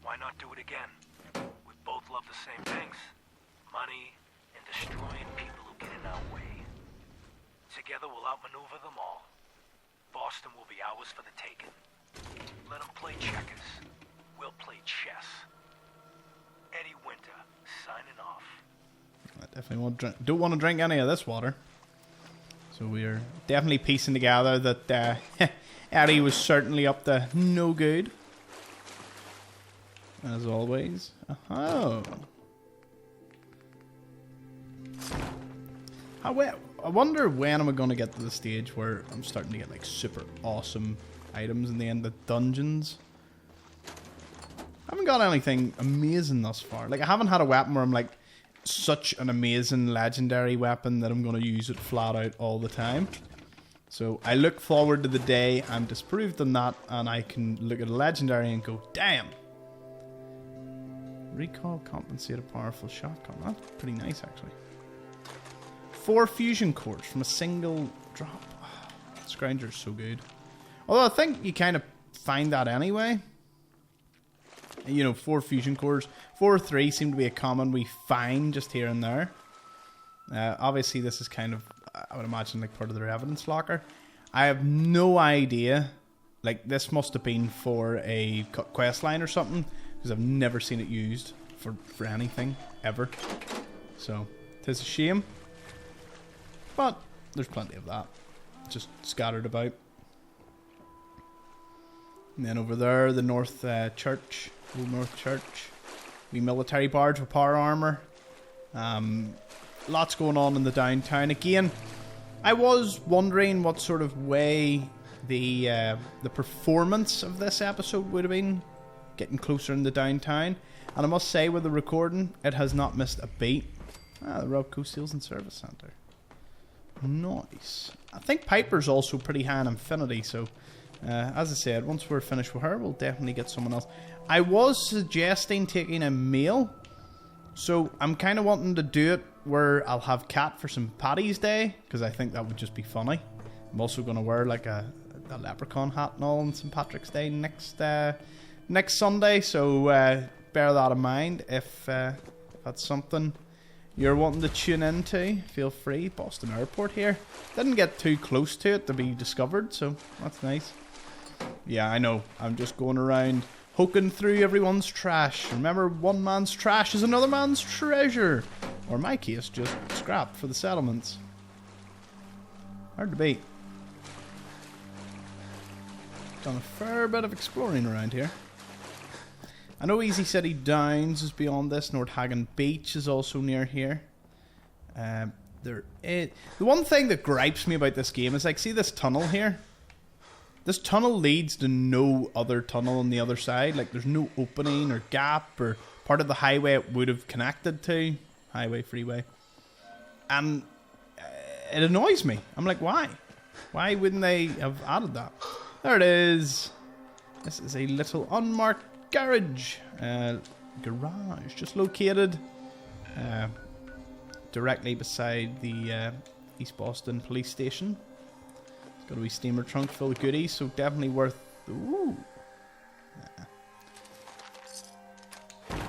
why not do it again? We both love the same things, money and destroying people who get in our way. Together we'll outmaneuver them all. Boston will be ours for the taking. Let them play checkers. We'll play chess. Eddie Winter, signing off. I definitely don't want to drink any of this water. So we're definitely piecing together that Eddie was certainly up to no good. As always. Oh. I wonder when am I going to get to the stage where I'm starting to get like super awesome items in the end of dungeons. I haven't got anything amazing thus far. Like, I haven't had a weapon where I'm like such an amazing legendary weapon that I'm going to use it flat out all the time. So I look forward to the day I'm disproved on that and I can look at a legendary and go, damn. Recall compensated powerful shotgun. That's pretty nice actually. 4 fusion cores from a single drop. Scrounger's so good. Although I think you kind of find that anyway. You know, 4 fusion cores. 4 or 3 seem to be a common we find just here and there. Obviously this is kind of, I would imagine, like part of their evidence locker. I have no idea. Like, this must have been for a quest line or something, because I've never seen it used for anything, ever. So, it is a shame. But there's plenty of that, just scattered about. And then over there, the North Church, Old North Church. We military barge with power armor. Lots going on in the downtown. Again, I was wondering what sort of way the performance of this episode would have been, getting closer in the downtown. And I must say, with the recording, it has not missed a beat. The Robco Sales and Service Centre. Nice. I think Piper's also pretty high in Infinity, so as I said, once we're finished with her, we'll definitely get someone else. I was suggesting taking a male, so I'm kind of wanting to do it where I'll have Cat for St. Paddy's Day, because I think that would just be funny. I'm also going to wear like a leprechaun hat and all on St. Patrick's Day next Sunday, so bear that in mind if that's something you're wanting to tune into. Feel free. Boston Airport here. Didn't get too close to it to be discovered, so that's nice. Yeah, I know. I'm just going around poking through everyone's trash. Remember, one man's trash is another man's treasure. Or in my case, just scrap for the settlements. Hard to beat. Done a fair bit of exploring around here. I know Easy City Downs is beyond this. Nordhagen Beach is also near here. The one thing that gripes me about this game is, like, see this tunnel here? This tunnel leads to no other tunnel on the other side. Like, there's no opening or gap or part of the highway it would have connected to. Highway, freeway. And it annoys me. I'm like, why? Why wouldn't they have added that? There it is. This is a little unmarked garage. Garage. Just located directly beside the East Boston police station. It's got a wee steamer trunk full of goodies, so definitely worth... Ooh.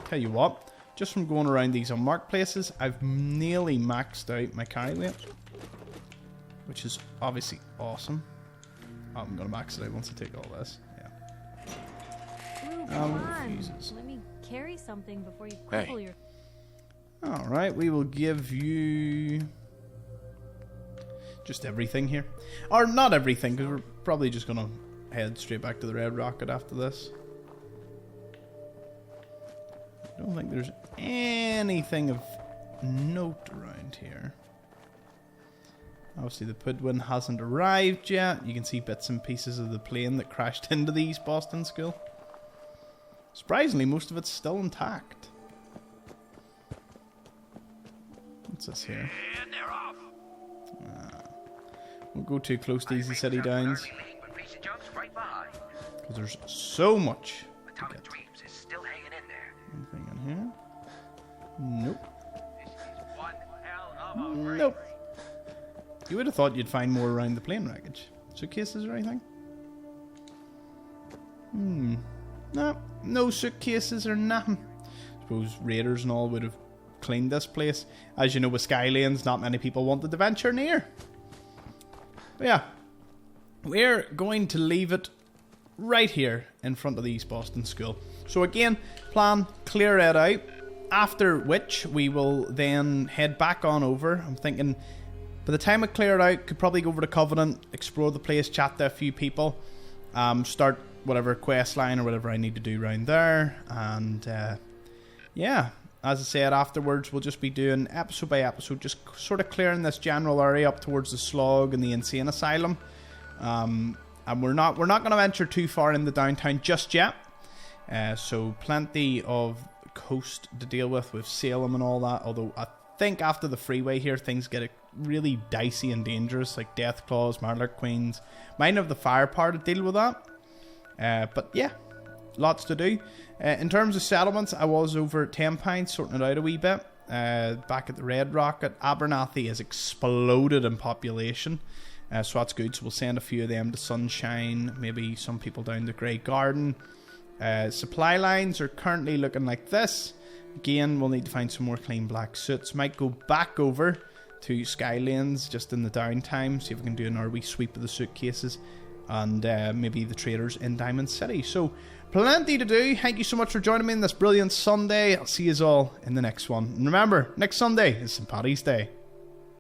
Tell you what, just from going around these unmarked places, I've nearly maxed out my carry weight, which is obviously awesome. Oh, I'm going to max it out once I take all this. Yeah. Ooh, come on. Let me carry something before you cripple your... Alright, we will give you... just everything here. Or not everything, because we're probably just going to head straight back to the Red Rocket after this. I don't think there's anything of note around here. Obviously the Pudwin hasn't arrived yet. You can see bits and pieces of the plane that crashed into the East Boston school. Surprisingly, most of it's still intact. What's this here? And they're off. Won't go too close to Easy City Downs, because there's so much to get. Is still hanging in there. Anything in here? Nope. This is one hell of a Nope. You would have thought you'd find more around the plane wreckage. Suitcases or anything? No, no suitcases or nothing. Suppose raiders and all would have cleaned this place. As you know, with Skylanes, not many people wanted to venture near. But yeah, we're going to leave it right here in front of the East Boston School. So again, plan, clear it out, after which we will then head back on over. I'm thinking by the time I clear it out, could probably go over to Covenant, explore the place, chat to a few people, start whatever quest line or whatever I need to do around there, and yeah, as I said, afterwards we'll just be doing episode by episode, just sort of clearing this general area up towards the Slog and the Insane Asylum. And we're not going to venture too far in the downtown just yet. So plenty of coast to deal with Salem and all that. Although I think after the freeway here, things get really dicey and dangerous, like Death Claws, Marlark Queens. Might have the fire power to deal with that. But yeah, lots to do. In terms of settlements, I was over at 10 Pines sorting it out a wee bit. Back at the Red Rocket, Abernathy has exploded in population. So that's good. So we'll send a few of them to Sunshine. Maybe some people down the Grey Garden. Supply lines are currently looking like this. Again, we'll need to find some more clean black suits. Might go back over to Skylanes just in the downtime. See if we can do an wee sweep of the suitcases. And maybe the traders in Diamond City. So plenty to do. Thank you so much for joining me on this brilliant Sunday. I'll see you all in the next one. And remember, next Sunday is St. Paddy's Day.